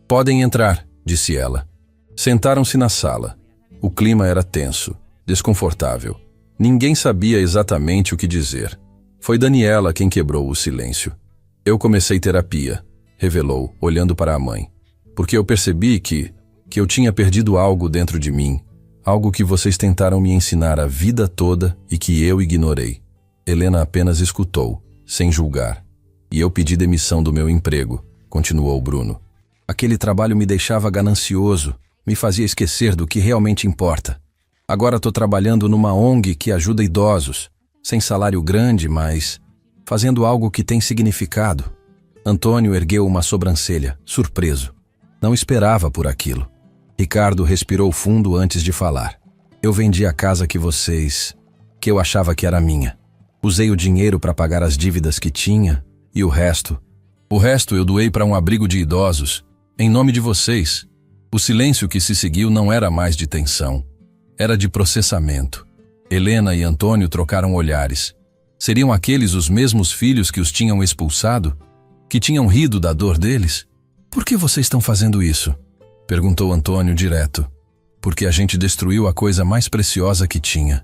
[SPEAKER 1] Podem entrar, disse ela. Sentaram-se na sala. O clima era tenso, desconfortável. Ninguém sabia exatamente o que dizer. Foi Daniela quem quebrou o silêncio. Eu comecei terapia, revelou, olhando para a mãe. Porque eu percebi que eu tinha perdido algo dentro de mim, algo que vocês tentaram me ensinar a vida toda e que eu ignorei. Helena apenas escutou, sem julgar. E eu pedi demissão do meu emprego, continuou Bruno. Aquele trabalho me deixava ganancioso, me fazia esquecer do que realmente importa. Agora estou trabalhando numa ONG que ajuda idosos, sem salário grande, mas fazendo algo que tem significado. Antônio ergueu uma sobrancelha, surpreso. Não esperava por aquilo. Ricardo respirou fundo antes de falar. Eu vendi a casa que eu achava que era minha. Usei o dinheiro para pagar as dívidas que tinha e o resto eu doei para um abrigo de idosos, em nome de vocês. O silêncio que se seguiu não era mais de tensão. Era de processamento. Helena e Antônio trocaram olhares. Seriam aqueles os mesmos filhos que os tinham expulsado? Que tinham rido da dor deles? Por que vocês estão fazendo isso? Perguntou Antônio direto. Porque a gente destruiu a coisa mais preciosa que tinha,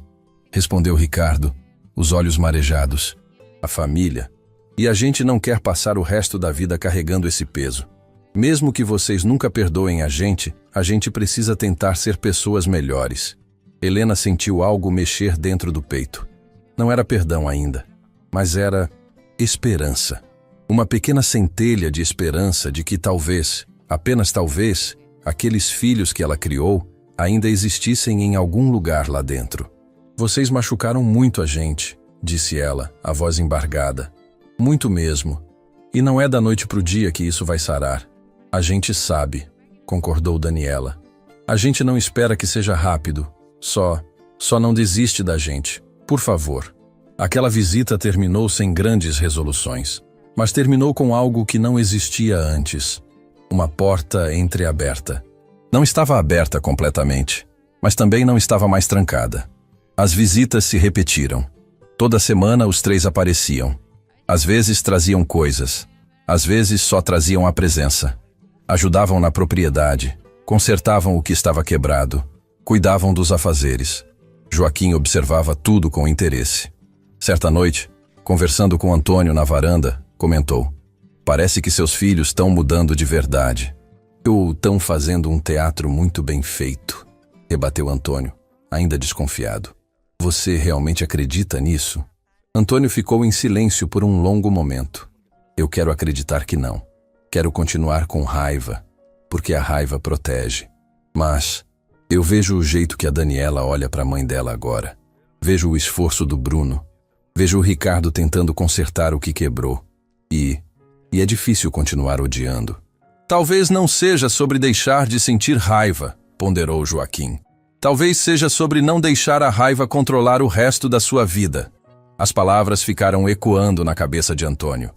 [SPEAKER 1] respondeu Ricardo, os olhos marejados. A família. E a gente não quer passar o resto da vida carregando esse peso. Mesmo que vocês nunca perdoem a gente precisa tentar ser pessoas melhores. Helena sentiu algo mexer dentro do peito. Não era perdão ainda, mas era esperança. Uma pequena centelha de esperança de que talvez, apenas talvez, aqueles filhos que ela criou ainda existissem em algum lugar lá dentro. Vocês machucaram muito a gente, disse ela, a voz embargada. Muito mesmo. E não é da noite pro dia que isso vai sarar. A gente sabe, concordou Daniela. A gente não espera que seja rápido. Só não desiste da gente. Por favor. Aquela visita terminou sem grandes resoluções, mas terminou com algo que não existia antes. Uma porta entreaberta. Não estava aberta completamente, mas também não estava mais trancada. As visitas se repetiram. Toda semana os três apareciam. Às vezes traziam coisas, às vezes só traziam a presença. Ajudavam na propriedade, consertavam o que estava quebrado, cuidavam dos afazeres. Joaquim observava tudo com interesse. Certa noite, Conversando com Antônio na varanda, comentou: "Parece que seus filhos estão mudando de verdade. Ou estão fazendo um teatro muito bem feito", rebateu Antônio, ainda desconfiado. "Você realmente acredita nisso?" Antônio ficou em silêncio por um longo momento. "Eu quero acreditar que não. Quero continuar com raiva, porque a raiva protege. Mas eu vejo o jeito que a Daniela olha para a mãe dela agora. Vejo o esforço do Bruno. Vejo o Ricardo tentando consertar o que quebrou. E é difícil continuar odiando." "Talvez não seja sobre deixar de sentir raiva", ponderou Joaquim. "Talvez seja sobre não deixar a raiva controlar o resto da sua vida." As palavras ficaram ecoando na cabeça de Antônio.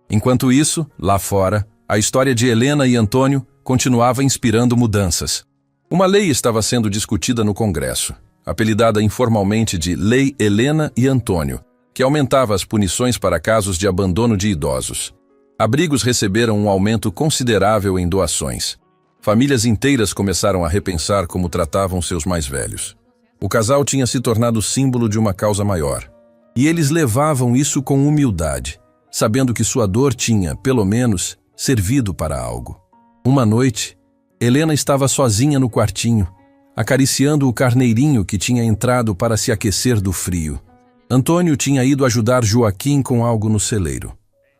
[SPEAKER 1] Enquanto isso, lá fora, a história de Helena e Antônio continuava inspirando mudanças. Uma lei estava sendo discutida no Congresso, apelidada informalmente de Lei Helena e Antônio, que aumentava as punições para casos de abandono de idosos. Abrigos receberam um aumento considerável em doações. Famílias inteiras começaram a repensar como tratavam seus mais velhos. O casal tinha se tornado símbolo de uma causa maior. E eles levavam isso com humildade, sabendo que sua dor tinha, pelo menos, servido para algo. Uma noite, Helena estava sozinha no quartinho, acariciando o carneirinho que tinha entrado para se aquecer do frio. Antônio tinha ido ajudar Joaquim com algo no celeiro.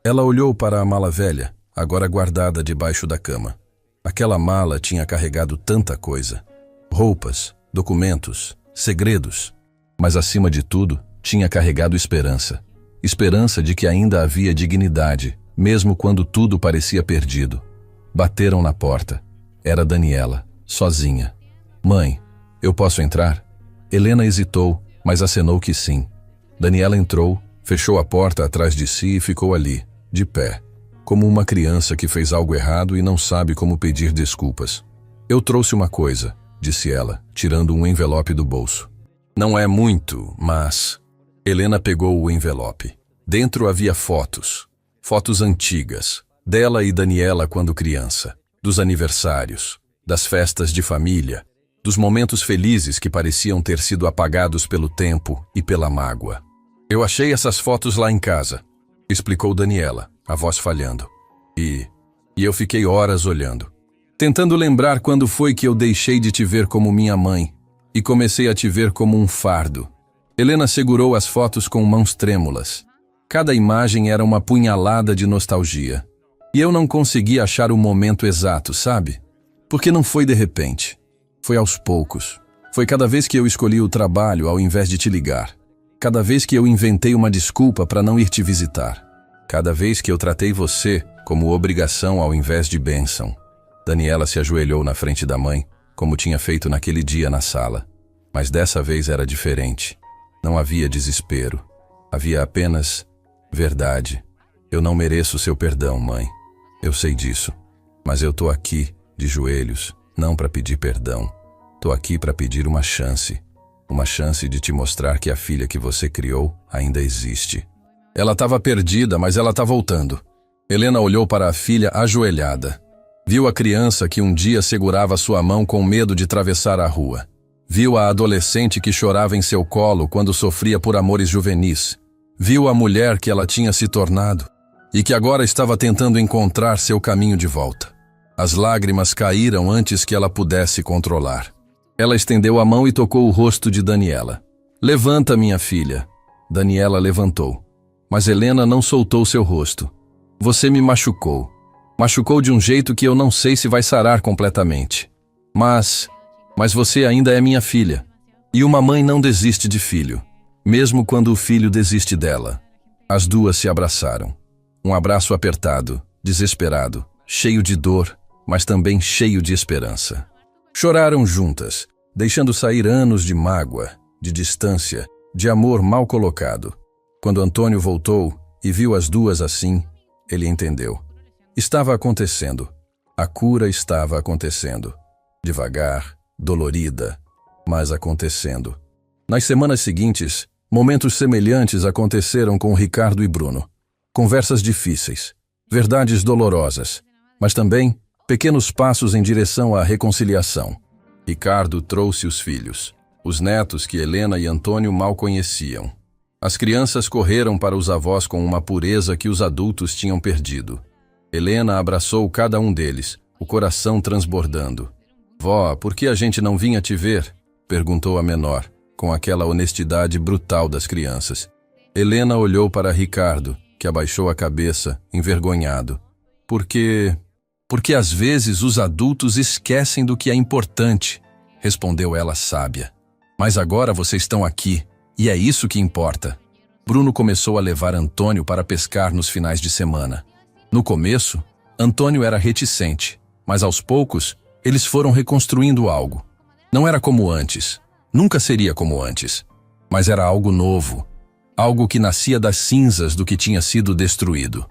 [SPEAKER 1] Ela olhou para a mala velha, agora guardada debaixo da cama. Aquela mala tinha carregado tanta coisa. Roupas, documentos, segredos. Mas, acima de tudo, tinha carregado esperança. Esperança de que ainda havia dignidade, mesmo quando tudo parecia perdido. Bateram na porta. Era Daniela, sozinha. "Mãe, eu posso entrar?" Helena hesitou, mas acenou que sim. Daniela entrou, fechou a porta atrás de si e ficou ali, de pé, como uma criança que fez algo errado e não sabe como pedir desculpas. "Eu trouxe uma coisa", disse ela, tirando um envelope do bolso. "Não é muito, mas..." Helena pegou o envelope. Dentro havia fotos. Fotos antigas, dela e Daniela quando criança, dos aniversários, das festas de família, dos momentos felizes que pareciam ter sido apagados pelo tempo e pela mágoa. "Eu achei essas fotos lá em casa", explicou Daniela, a voz falhando. E eu fiquei horas olhando, tentando lembrar quando foi que eu deixei de te ver como minha mãe e comecei a te ver como um fardo." Helena segurou as fotos com mãos trêmulas. Cada imagem era uma punhalada de nostalgia. E eu não consegui achar o momento exato, sabe? Porque não foi de repente. Foi aos poucos. Foi cada vez que eu escolhi o trabalho ao invés de te ligar. Cada vez que eu inventei uma desculpa para não ir te visitar. Cada vez que eu tratei você como obrigação ao invés de bênção. Daniela se ajoelhou na frente da mãe, como tinha feito naquele dia na sala. Mas dessa vez era diferente. Não havia desespero. Havia apenas verdade. "Eu não mereço seu perdão, mãe. Eu sei disso. Mas eu tô aqui, de joelhos, não para pedir perdão. Tô aqui para pedir uma chance. Uma chance de te mostrar que a filha que você criou ainda existe." Ela estava perdida, mas ela está voltando. Helena olhou para a filha ajoelhada. Viu a criança que um dia segurava sua mão com medo de atravessar a rua. Viu a adolescente que chorava em seu colo quando sofria por amores juvenis. Viu a mulher que ela tinha se tornado e que agora estava tentando encontrar seu caminho de volta. As lágrimas caíram antes que ela pudesse controlar. Ela estendeu a mão e tocou o rosto de Daniela. "Levanta, minha filha." Daniela levantou. Mas Helena não soltou seu rosto. "Você me machucou. Machucou de um jeito que eu não sei se vai sarar completamente. Mas você ainda é minha filha. E uma mãe não desiste de filho, mesmo quando o filho desiste dela." As duas se abraçaram. Um abraço apertado, desesperado, cheio de dor, mas também cheio de esperança. Choraram juntas, deixando sair anos de mágoa, de distância, de amor mal colocado. Quando Antônio voltou e viu as duas assim, ele entendeu. Estava acontecendo. A cura estava acontecendo. Devagar, dolorida, mas acontecendo. Nas semanas seguintes, momentos semelhantes aconteceram com Ricardo e Bruno. Conversas difíceis, verdades dolorosas, mas também pequenos passos em direção à reconciliação. Ricardo trouxe os filhos, os netos que Helena e Antônio mal conheciam. As crianças correram para os avós com uma pureza que os adultos tinham perdido. Helena abraçou cada um deles, o coração transbordando. Vó, por que a gente não vinha te ver? Perguntou a menor, com aquela honestidade brutal das crianças. Helena olhou para Ricardo, que abaixou a cabeça, envergonhado. Porque às vezes os adultos esquecem do que é importante, respondeu ela sábia. Mas agora vocês estão aqui, e é isso que importa. Bruno começou a levar Antônio para pescar nos finais de semana. No começo, Antônio era reticente, mas aos poucos, eles foram reconstruindo algo. Não era como antes, nunca seria como antes, mas era algo novo, algo que nascia das cinzas do que tinha sido destruído.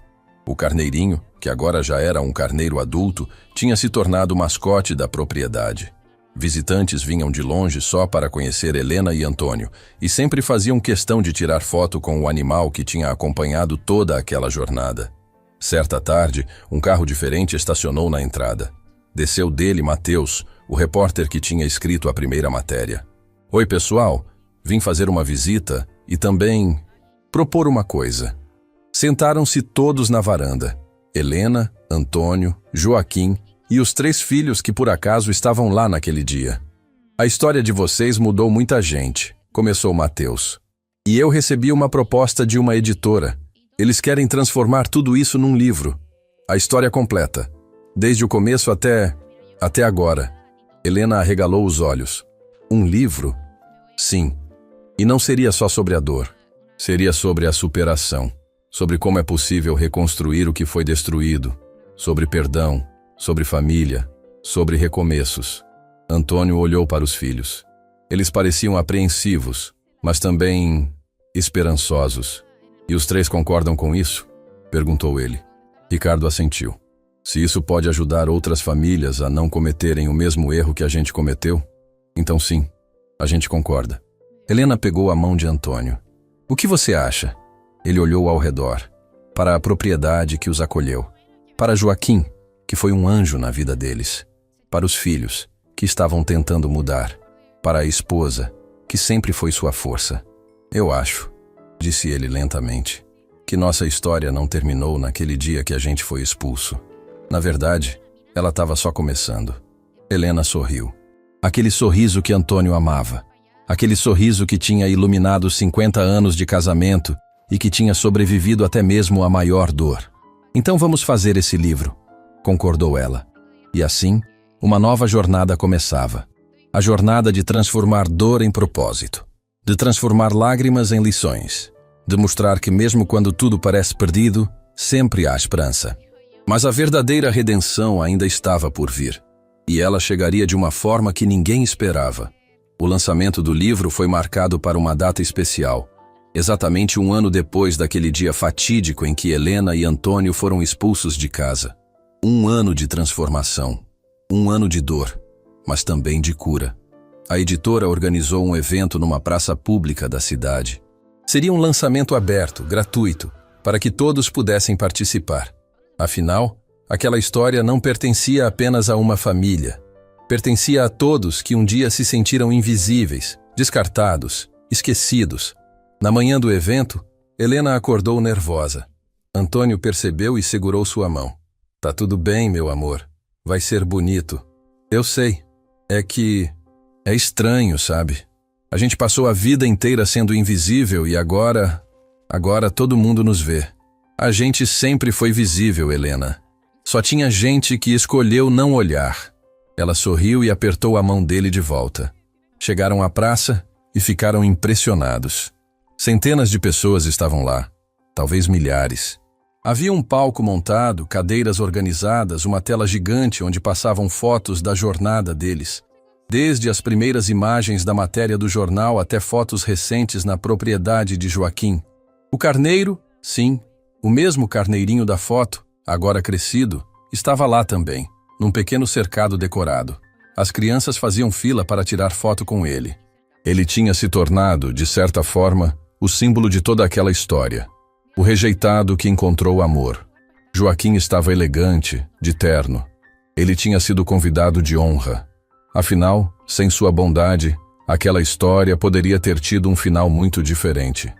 [SPEAKER 1] O carneirinho, que agora já era um carneiro adulto, tinha se tornado o mascote da propriedade. Visitantes vinham de longe só para conhecer Helena e Antônio, e sempre faziam questão de tirar foto com o animal que tinha acompanhado toda aquela jornada. Certa tarde, um carro diferente estacionou na entrada. Desceu dele Mateus, o repórter que tinha escrito a primeira matéria. Oi, pessoal, vim fazer uma visita e também propor uma coisa. Sentaram-se todos na varanda. Helena, Antônio, Joaquim e os 3 filhos que por acaso estavam lá naquele dia. A história de vocês mudou muita gente, começou Mateus. E eu recebi uma proposta de uma editora. Eles querem transformar tudo isso num livro. A história completa. Desde o começo até agora. Helena arregalou os olhos. Um livro? Sim. E não seria só sobre a dor. Seria sobre a superação. Sobre como é possível reconstruir o que foi destruído. Sobre perdão. Sobre família. Sobre recomeços. Antônio olhou para os filhos. Eles pareciam apreensivos, mas também esperançosos. E os 3 concordam com isso? Perguntou ele. Ricardo assentiu. Se isso pode ajudar outras famílias a não cometerem o mesmo erro que a gente cometeu, então sim, a gente concorda. Helena pegou a mão de Antônio. O que você acha? Ele olhou ao redor, para a propriedade que os acolheu, para Joaquim, que foi um anjo na vida deles, para os filhos, que estavam tentando mudar, para a esposa, que sempre foi sua força. Eu acho, disse ele lentamente, que nossa história não terminou naquele dia que a gente foi expulso. Na verdade, ela estava só começando. Helena sorriu. Aquele sorriso que Antônio amava. Aquele sorriso que tinha iluminado 50 anos de casamento e que tinha sobrevivido até mesmo à maior dor. Então vamos fazer esse livro, concordou ela. E assim, uma nova jornada começava. A jornada de transformar dor em propósito. De transformar lágrimas em lições. De mostrar que mesmo quando tudo parece perdido, sempre há esperança. Mas a verdadeira redenção ainda estava por vir. E ela chegaria de uma forma que ninguém esperava. O lançamento do livro foi marcado para uma data especial. Exatamente 1 ano depois daquele dia fatídico em que Helena e Antônio foram expulsos de casa. 1 ano de transformação. 1 ano de dor, mas também de cura. A editora organizou um evento numa praça pública da cidade. Seria um lançamento aberto, gratuito, para que todos pudessem participar. Afinal, aquela história não pertencia apenas a uma família. Pertencia a todos que um dia se sentiram invisíveis, descartados, esquecidos. Na manhã do evento, Helena acordou nervosa. Antônio percebeu e segurou sua mão. Tá tudo bem, meu amor. Vai ser bonito. Eu sei. É que é estranho, sabe? A gente passou a vida inteira sendo invisível e agora todo mundo nos vê. A gente sempre foi visível, Helena. Só tinha gente que escolheu não olhar. Ela sorriu e apertou a mão dele de volta. Chegaram à praça e ficaram impressionados. Centenas de pessoas estavam lá, talvez milhares. Havia um palco montado, cadeiras organizadas, uma tela gigante onde passavam fotos da jornada deles. Desde as primeiras imagens da matéria do jornal até fotos recentes na propriedade de Joaquim. O carneiro, sim, o mesmo carneirinho da foto, agora crescido, estava lá também, num pequeno cercado decorado. As crianças faziam fila para tirar foto com ele. Ele tinha se tornado, de certa forma, o símbolo de toda aquela história. O rejeitado que encontrou amor. Joaquim estava elegante, de terno. Ele tinha sido convidado de honra. Afinal, sem sua bondade, aquela história poderia ter tido um final muito diferente.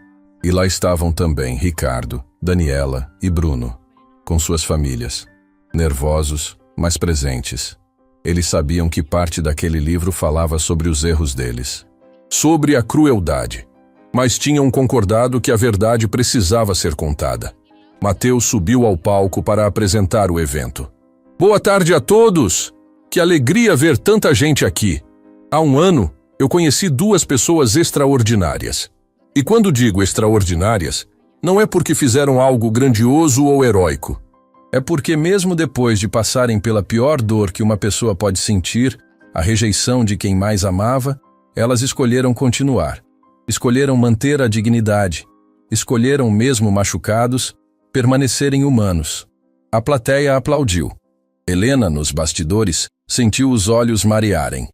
[SPEAKER 1] E lá estavam também Ricardo, Daniela e Bruno, com suas famílias, nervosos, mas presentes. Eles sabiam que parte daquele livro falava sobre os erros deles, sobre a crueldade, mas tinham concordado que a verdade precisava ser contada. Mateus subiu ao palco para apresentar o evento. Boa tarde a todos! Que alegria ver tanta gente aqui! Há um ano, eu conheci duas pessoas extraordinárias. E quando digo extraordinárias, não é porque fizeram algo grandioso ou heróico. É porque mesmo depois de passarem pela pior dor que uma pessoa pode sentir, a rejeição de quem mais amava, elas escolheram continuar. Escolheram manter a dignidade. Escolheram, mesmo machucados, permanecerem humanos. A plateia aplaudiu. Helena, nos bastidores, sentiu os olhos marearem.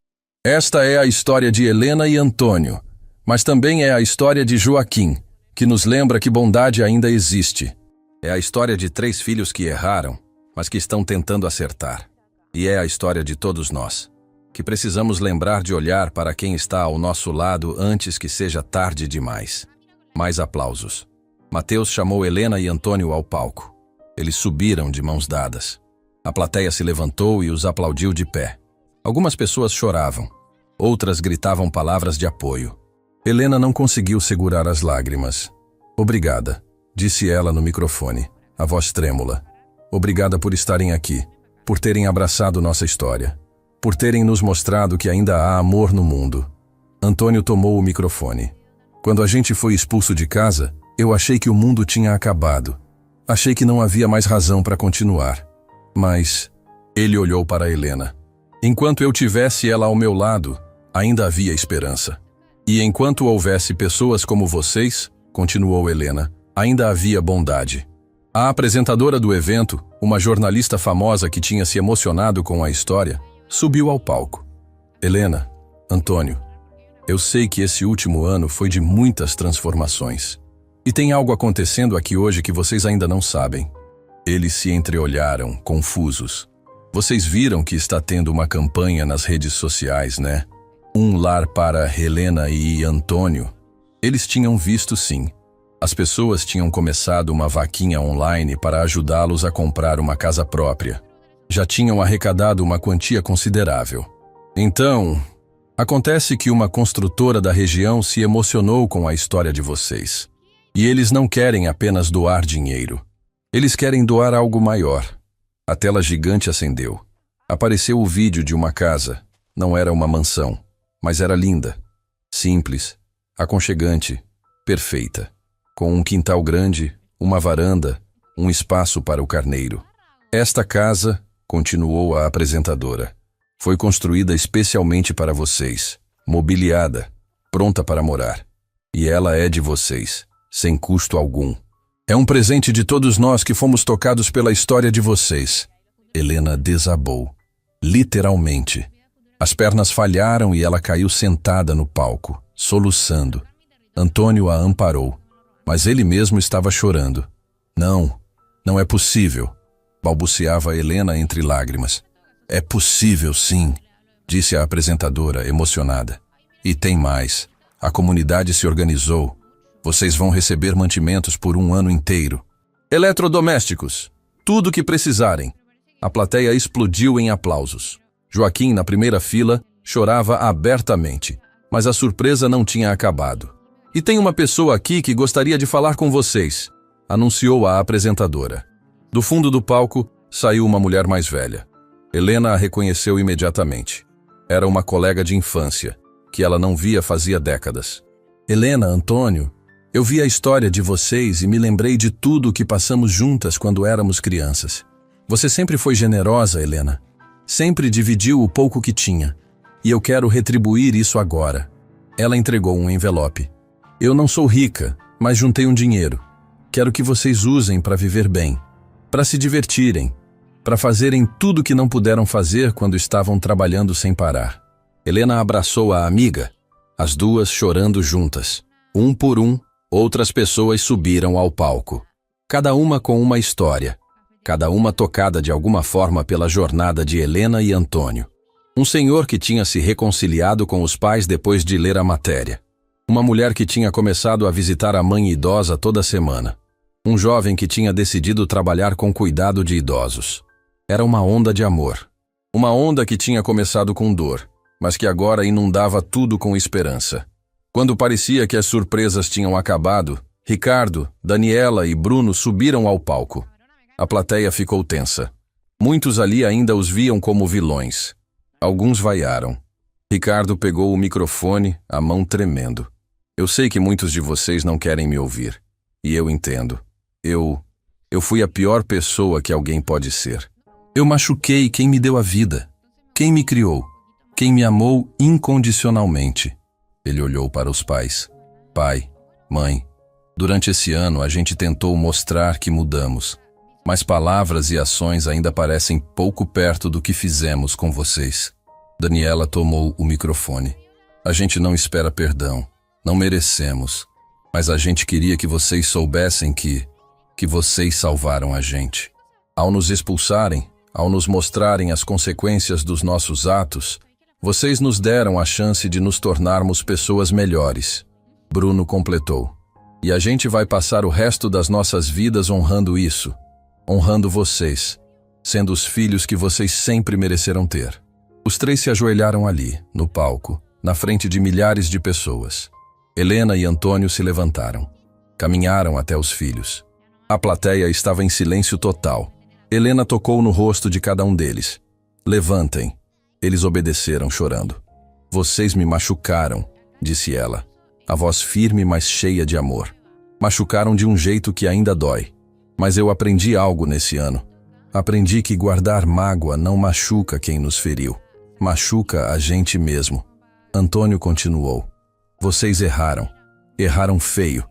[SPEAKER 1] Esta é a história de Helena e Antônio, mas também é a história de Joaquim, que nos lembra que bondade ainda existe. É a história de 3 filhos que erraram, mas que estão tentando acertar. E é a história de todos nós, que precisamos lembrar de olhar para quem está ao nosso lado antes que seja tarde demais. Mais aplausos. Mateus chamou Helena e Antônio ao palco. Eles subiram de mãos dadas. A plateia se levantou e os aplaudiu de pé. Algumas pessoas choravam, outras gritavam palavras de apoio. Helena não conseguiu segurar as lágrimas. Obrigada, disse ela no microfone, a voz trêmula. Obrigada por estarem aqui, por terem abraçado nossa história, por terem nos mostrado que ainda há amor no mundo. Antônio tomou o microfone. Quando a gente foi expulso de casa, eu achei que o mundo tinha acabado. Achei que não havia mais razão para continuar. Mas ele olhou para Helena. Enquanto eu tivesse ela ao meu lado, ainda havia esperança. E enquanto houvesse pessoas como vocês, continuou Helena, ainda havia bondade. A apresentadora do evento, uma jornalista famosa que tinha se emocionado com a história, subiu ao palco. Helena, Antônio, eu sei que esse último ano foi de muitas transformações. E tem algo acontecendo aqui hoje que vocês ainda não sabem. Eles se entreolharam, confusos. Vocês viram que está tendo uma campanha nas redes sociais, né? Um lar para Helena e Antônio. Eles tinham visto sim. As pessoas tinham começado uma vaquinha online para ajudá-los a comprar uma casa própria. Já tinham arrecadado uma quantia considerável. Então, acontece que uma construtora da região se emocionou com a história de vocês. E eles não querem apenas doar dinheiro. Eles querem doar algo maior. A tela gigante acendeu. Apareceu o vídeo de uma casa. Não era uma mansão, mas era linda, simples, aconchegante, perfeita, com um quintal grande, uma varanda, um espaço para o carneiro. Esta casa, continuou a apresentadora, foi construída especialmente para vocês, mobiliada, pronta para morar. E ela é de vocês, sem custo algum. É um presente de todos nós que fomos tocados pela história de vocês. Helena desabou, literalmente. As pernas falharam e ela caiu sentada no palco, soluçando. Antônio a amparou, mas ele mesmo estava chorando. Não é possível, balbuciava Helena entre lágrimas. É possível, sim, disse a apresentadora, emocionada. E tem mais, a comunidade se organizou. Vocês vão receber mantimentos por um ano inteiro. Eletrodomésticos, tudo o que precisarem. A plateia explodiu em aplausos. Joaquim, na primeira fila, chorava abertamente, mas a surpresa não tinha acabado. E tem uma pessoa aqui que gostaria de falar com vocês, anunciou a apresentadora. Do fundo do palco, saiu uma mulher mais velha. Helena a reconheceu imediatamente. Era uma colega de infância, que ela não via fazia décadas. Helena, Antônio, eu vi a história de vocês e me lembrei de tudo o que passamos juntas quando éramos crianças. Você sempre foi generosa, Helena. Sempre dividiu o pouco que tinha. E eu quero retribuir isso agora. Ela entregou um envelope. Eu não sou rica, mas juntei um dinheiro. Quero que vocês usem para viver bem, para se divertirem, para fazerem tudo o que não puderam fazer quando estavam trabalhando sem parar. Helena abraçou a amiga, as duas chorando juntas. Um por um, outras pessoas subiram ao palco. Cada uma com uma história. Cada uma tocada de alguma forma pela jornada de Helena e Antônio. Um senhor que tinha se reconciliado com os pais depois de ler a matéria. Uma mulher que tinha começado a visitar a mãe idosa toda semana. Um jovem que tinha decidido trabalhar com cuidado de idosos. Era uma onda de amor. Uma onda que tinha começado com dor, mas que agora inundava tudo com esperança. Quando parecia que as surpresas tinham acabado, Ricardo, Daniela e Bruno subiram ao palco. A plateia ficou tensa. Muitos ali ainda os viam como vilões. Alguns vaiaram. Ricardo pegou o microfone, a mão tremendo. Eu sei que muitos de vocês não querem me ouvir. E eu entendo. Eu fui a pior pessoa que alguém pode ser. Eu machuquei quem me deu a vida, quem me criou, quem me amou incondicionalmente. Ele olhou para os pais. Pai, mãe, durante esse ano a gente tentou mostrar que mudamos, mas palavras e ações ainda parecem pouco perto do que fizemos com vocês. Daniela tomou o microfone. A gente não espera perdão, não merecemos, mas a gente queria que vocês soubessem que vocês salvaram a gente. Ao nos expulsarem, ao nos mostrarem as consequências dos nossos atos, vocês nos deram a chance de nos tornarmos pessoas melhores. Bruno completou. E a gente vai passar o resto das nossas vidas honrando isso, honrando vocês, sendo os filhos que vocês sempre mereceram ter. Os três se ajoelharam ali, no palco, na frente de milhares de pessoas. Helena e Antônio se levantaram. Caminharam até os filhos. A plateia estava em silêncio total. Helena tocou no rosto de cada um deles. Levantem. Eles obedeceram, chorando. Vocês me machucaram, disse ela, a voz firme, mas cheia de amor. Machucaram de um jeito que ainda dói. Mas eu aprendi algo nesse ano. Aprendi que guardar mágoa não machuca quem nos feriu. Machuca a gente mesmo. Antônio continuou. Vocês erraram. Erraram feio.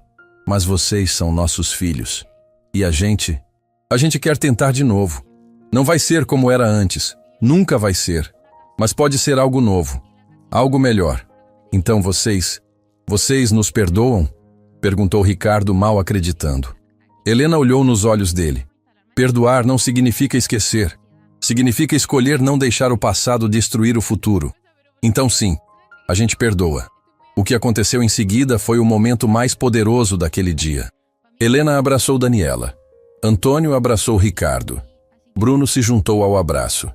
[SPEAKER 1] Mas vocês são nossos filhos. E a gente quer tentar de novo. Não vai ser como era antes. Nunca vai ser. Mas pode ser algo novo. Algo melhor. Então vocês nos perdoam? Perguntou Ricardo, mal acreditando. Helena olhou nos olhos dele. Perdoar não significa esquecer. Significa escolher não deixar o passado destruir o futuro. Então sim, a gente perdoa. O que aconteceu em seguida foi o momento mais poderoso daquele dia. Helena abraçou Daniela. Antônio abraçou Ricardo. Bruno se juntou ao abraço.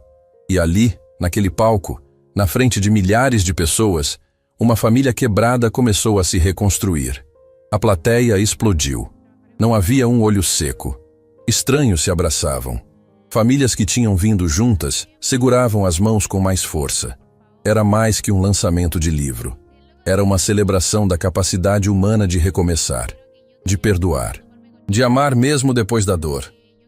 [SPEAKER 1] E ali, naquele palco, na frente de milhares de pessoas, uma família quebrada começou a se reconstruir. A plateia explodiu. Não havia um olho seco. Estranhos se abraçavam. Famílias que tinham vindo juntas seguravam as mãos com mais força. Era mais que um lançamento de livro. Era uma celebração da capacidade humana de recomeçar, de perdoar, de amar mesmo depois da dor.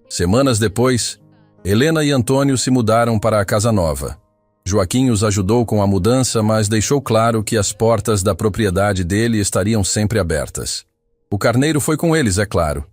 [SPEAKER 1] Semanas depois, Helena e Antônio se mudaram para a casa nova. Joaquim os ajudou com a mudança, mas deixou claro que as portas da propriedade dele estariam sempre abertas. O carneiro foi com eles, é claro.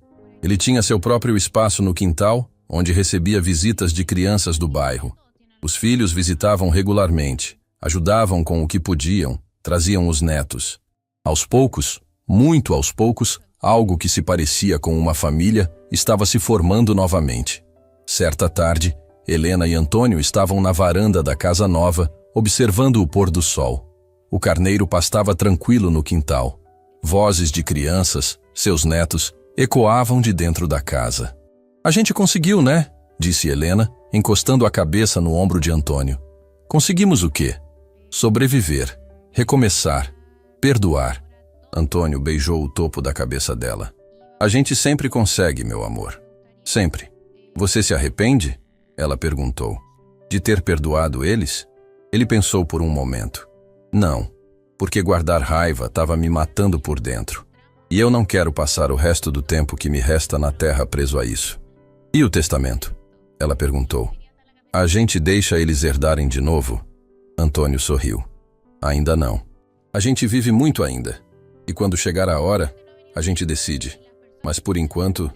[SPEAKER 1] Ele tinha seu próprio espaço no quintal, onde recebia visitas de crianças do bairro. Os filhos visitavam regularmente, ajudavam com o que podiam, traziam os netos. Aos poucos, muito aos poucos, algo que se parecia com uma família estava se formando novamente. Certa tarde, Helena e Antônio estavam na varanda da casa nova, observando o pôr do sol. O carneiro pastava tranquilo no quintal. Vozes de crianças, seus netos, ecoavam de dentro da casa. A gente conseguiu, né? Disse Helena, encostando a cabeça no ombro de Antônio. Conseguimos o quê? Sobreviver, recomeçar, perdoar. Antônio beijou o topo da cabeça dela. A gente sempre consegue, meu amor. Sempre. Você se arrepende? Ela perguntou. De ter perdoado eles? Ele pensou por um momento. Não, porque guardar raiva estava me matando por dentro. E eu não quero passar o resto do tempo que me resta na terra preso a isso. E o testamento? Ela perguntou. A gente deixa eles herdarem de novo? Antônio sorriu. Ainda não. A gente vive muito ainda. E quando chegar a hora, a gente decide. Mas por enquanto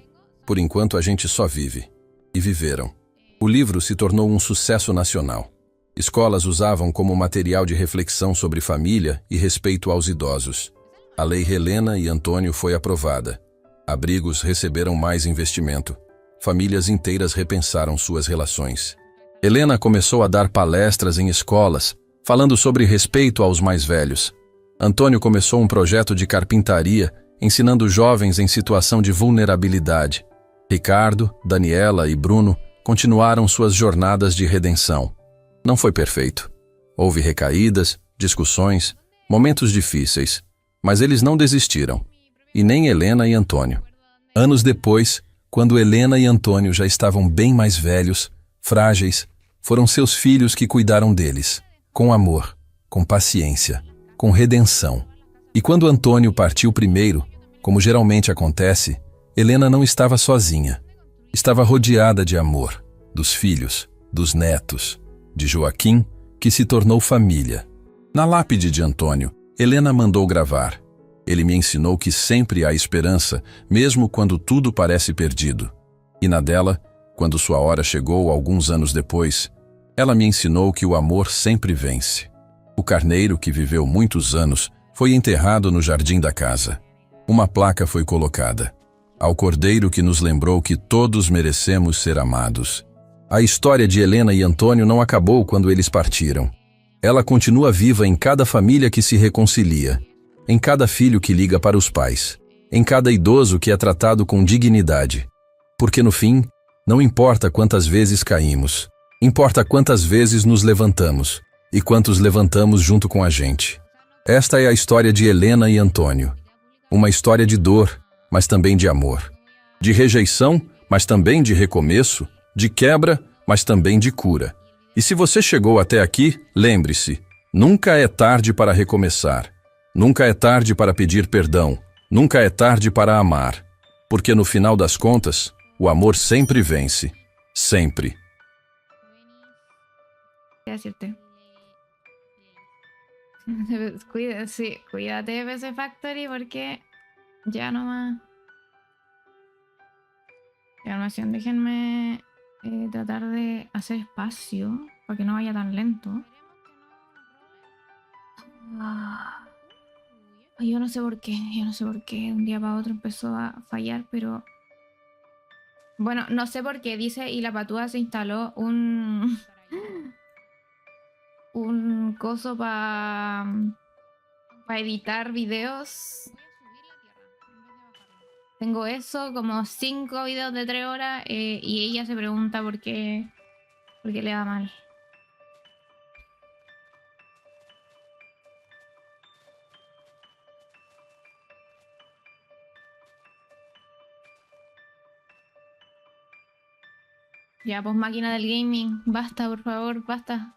[SPEAKER 1] a gente só vive. E viveram. O livro se tornou um sucesso nacional. Escolas usavam como material de reflexão sobre família e respeito aos idosos. A Lei Helena e Antônio foi aprovada. Abrigos receberam mais investimento. Famílias inteiras repensaram suas relações. Helena começou a dar palestras em escolas, falando sobre respeito aos mais velhos. Antônio começou um projeto de carpintaria, ensinando jovens em situação de vulnerabilidade. Ricardo, Daniela e Bruno continuaram suas jornadas de redenção. Não foi perfeito. Houve recaídas, discussões, momentos difíceis, mas eles não desistiram. E nem Helena e Antônio. Anos depois, quando Helena e Antônio já estavam bem mais velhos, frágeis, foram seus filhos que cuidaram deles, com amor, com paciência, com redenção. E quando Antônio partiu primeiro, como geralmente acontece, Helena não estava sozinha. Estava rodeada de amor, dos filhos, dos netos, de Joaquim, que se tornou família. Na lápide de Antônio, Helena mandou gravar: "Ele me ensinou que sempre há esperança, mesmo quando tudo parece perdido." E na dela, quando sua hora chegou alguns anos depois, ela me ensinou que o amor sempre vence. O carneiro, que viveu muitos anos, foi enterrado no jardim da casa. Uma placa foi colocada: "Ao cordeiro que nos lembrou que todos merecemos ser amados." A história de Helena e Antônio não acabou quando eles partiram. Ela continua viva em cada família que se reconcilia, em cada filho que liga para os pais, em cada idoso que é tratado com dignidade. Porque no fim, não importa quantas vezes caímos, importa quantas vezes nos levantamos e quantos levantamos junto com a gente. Esta é a história de Helena e Antônio. Uma história de dor, mas também de amor. De rejeição, mas também de recomeço. De quebra, mas também de cura. E se você chegou até aqui, lembre-se, nunca é tarde para recomeçar. Nunca é tarde para pedir perdão. Nunca é tarde para amar. Porque no final das contas, o amor sempre vence. Sempre.
[SPEAKER 2] ¿Qué decirte? Sí, cuídate de PC Factory porque ya no más. Animación, déjenme tratar de hacer espacio para que no vaya tan lento. Yo no sé por qué, de un día para otro empezó a fallar, pero bueno, no sé por qué dice y la patúa se instaló un coso para editar videos. Tengo eso, como 5 videos de 3 horas y ella se pregunta por qué le va mal. Ya, pues máquina del gaming, basta, por favor, basta.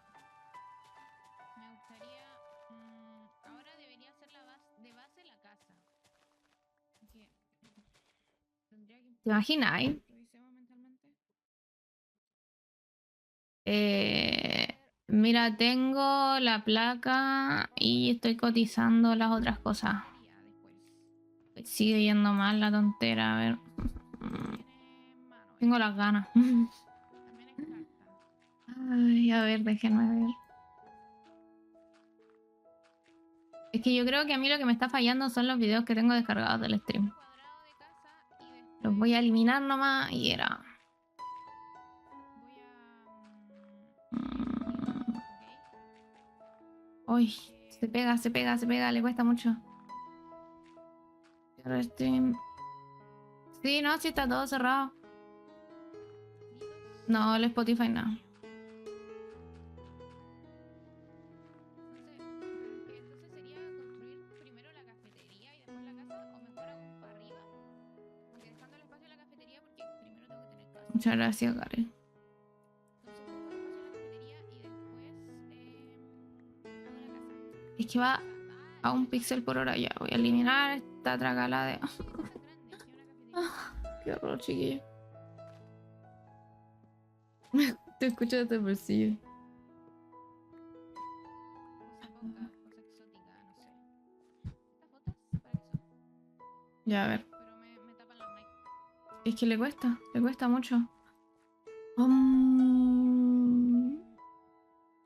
[SPEAKER 2] Me gustaría... ahora debería ser de base la casa. ¿Te imaginas? Mira, tengo la placa y estoy cotizando las otras cosas. Sigue yendo mal la tontera, a ver. Tengo las ganas. Ay, a ver, déjenme ver. Es que yo creo que a mí lo que me está fallando son los videos que tengo descargados del stream. Los voy a eliminar nomás y era... Uy, se pega, le cuesta mucho. Cierro stream. Sí, no, sí está todo cerrado. No, el Spotify no. Muchas gracias, Gary. Es que va a 1 píxel por hora ya. Voy a eliminar esta tragala de... Qué horror, chiquillo. Te escucho desde el bolsillo. Ya, a ver. Es que le cuesta mucho.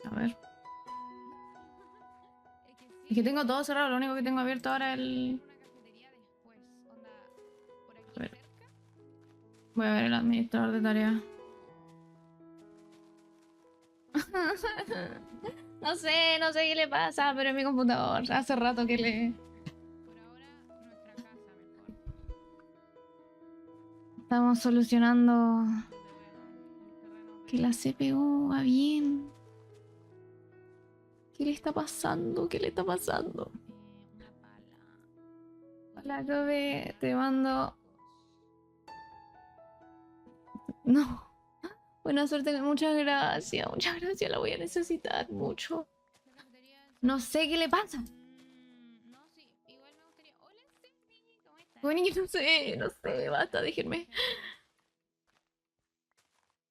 [SPEAKER 2] A ver. Es que tengo todo cerrado, lo único que tengo abierto ahora es el... A ver. Voy a ver el administrador de tareas. No sé qué le pasa, pero es mi computador. Hace rato que le... Estamos solucionando que la CPU va bien. ¿Qué le está pasando? ¿Qué le está pasando? Hola, Kobe, te mando... No. Buena suerte, muchas gracias, la voy a necesitar mucho. No sé qué le pasa. Bueno, no sé, basta, déjenme.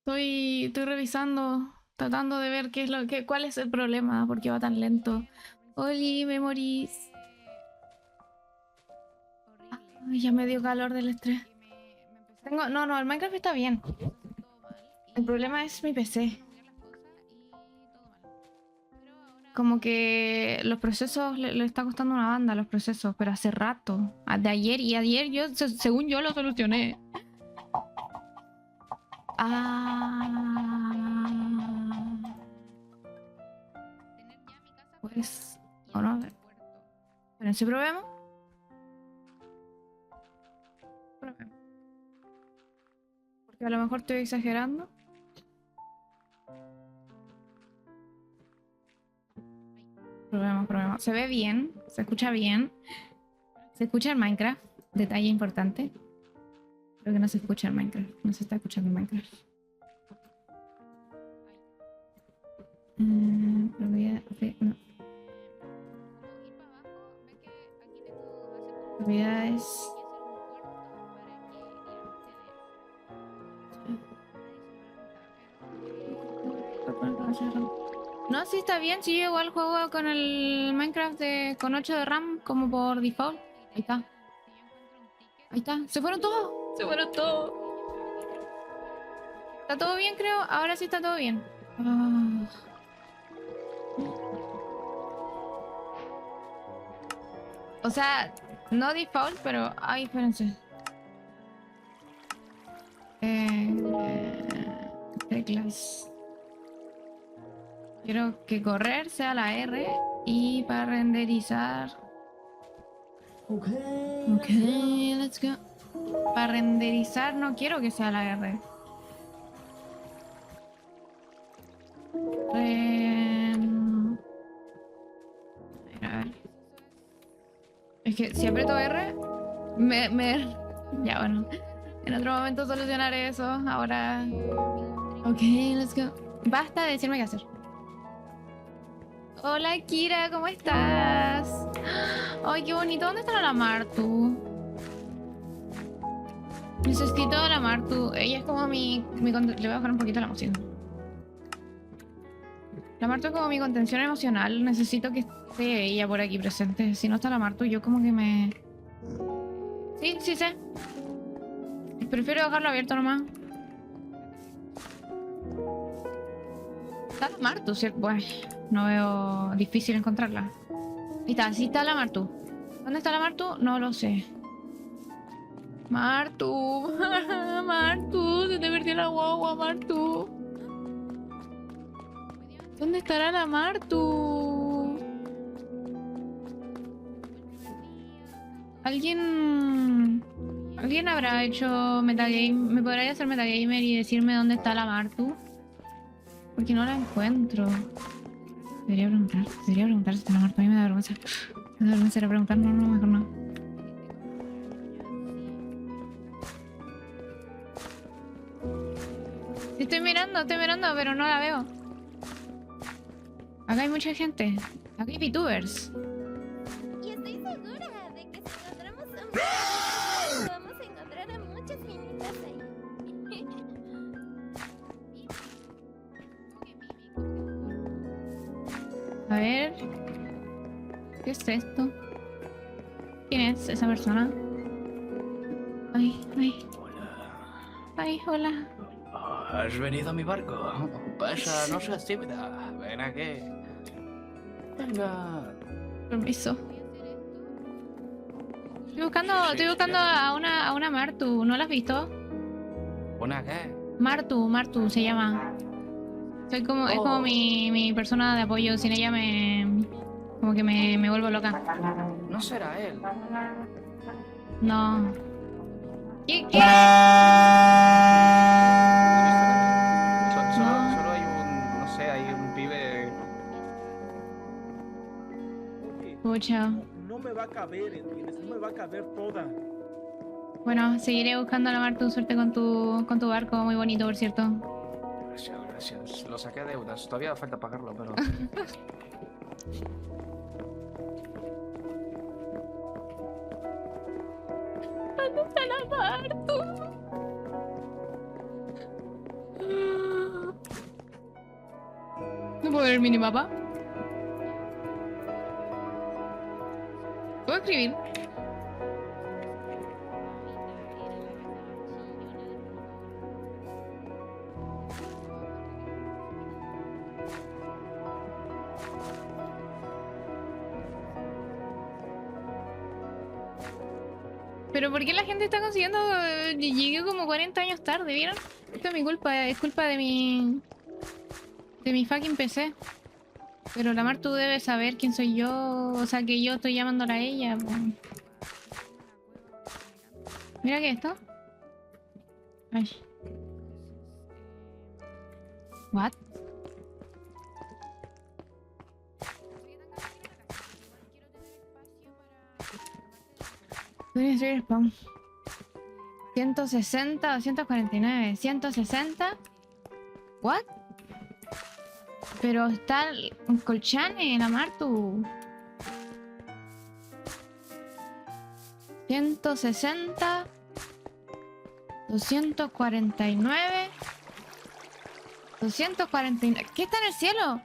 [SPEAKER 2] Estoy revisando, tratando de ver cuál es el problema, por qué va tan lento. Oli, me morís. Ay, ya me dio calor del estrés. No, el Minecraft está bien. El problema es mi PC. Como que los procesos le está costando una banda los procesos, pero hace rato. De ayer y ayer yo, según yo, lo solucioné. Pues, ahora a ver. Pero si probemos. Porque a lo mejor estoy exagerando. Probemos. Se ve bien, se escucha bien. Se escucha en Minecraft. Detalle importante. Creo que no se escucha en Minecraft. No se está escuchando en Minecraft. No. Propiedades. No, sí está bien. Sí, yo igual juego con el Minecraft con 8 de RAM como por default. Ahí está. Ahí está. Se fueron todos. Está todo bien, creo. Ahora sí está todo bien. O sea, no default, pero... Ay, espérense. Teclas. Quiero que correr sea la R y para renderizar... Ok, let's go. Para renderizar no quiero que sea la R. A ver. Es que si aprieto R, Ya, bueno. En otro momento solucionaré eso. Ahora... Ok, let's go. Basta de decirme qué hacer. Hola, Kira, ¿cómo estás? Ay, qué bonito. ¿Dónde está la Martu? Necesito a la Martu. Ella es como le voy a bajar un poquito la emoción. La Martu es como mi contención emocional. Necesito que esté ella por aquí presente. Si no está la Martu, yo como que me... Sí sé. Prefiero dejarlo abierto nomás. Está la Martu, ¿cierto? Bueno, no veo difícil encontrarla. Ahí está, sí está la Martu. ¿Dónde está la Martu? No lo sé. Martu. Martu, se te perdió la guagua, Martu. ¿Dónde estará la Martu? ¿Alguien habrá hecho metagame? ¿Me podría hacer metagamer y decirme dónde está la Martu? Porque no la encuentro. Debería preguntar si está la Martu. A mí me da vergüenza. Me da vergüenza ir a preguntar. No, mejor no. Estoy mirando, pero no la veo. Acá hay mucha gente. Acá hay VTubers.
[SPEAKER 3] Y estoy segura de que si encontramos vamos a encontrar a muchas minitas ahí.
[SPEAKER 2] A ver. ¿Qué es esto? ¿Quién es esa persona? Ay. Ay, hola.
[SPEAKER 4] ¿Has venido a mi barco? Pasa, no seas tímida. Ven aquí. Venga.
[SPEAKER 2] Permiso. Estoy buscando a una Martu. ¿No la has visto?
[SPEAKER 4] ¿Una qué?
[SPEAKER 2] Martu se llama. Soy como, es como mi persona de apoyo. Sin ella como que me vuelvo loca.
[SPEAKER 4] No será él.
[SPEAKER 2] No. ¿Qué?
[SPEAKER 4] Solo hay un, no sé, hay un pibe.
[SPEAKER 2] Pucha.
[SPEAKER 5] No me va a caber, ¿entiendes? No me va a caber toda.
[SPEAKER 2] Bueno, seguiré buscando a la mar tu suerte con tu barco, muy bonito, por cierto.
[SPEAKER 4] Gracias, gracias. Lo saqué a deudas. Todavía falta pagarlo, pero.
[SPEAKER 2] ¿Dónde está la mar tú? ¿No puedo ver el minimapa? ¿Puedo escribir? Pero ¿por qué la gente está consiguiendo? Llegué como 40 años tarde, ¿vieron? Esto es mi culpa, es culpa de mi fucking PC. Pero la Mar, tú debes saber quién soy yo, o sea que yo estoy llamándola a ella. Po. Mira que esto. Ay. What? Voy a hacer spam. 160, 249, 160. What? Pero está un colchane en la Martu. 160, 249, 249. ¿Qué está en el cielo?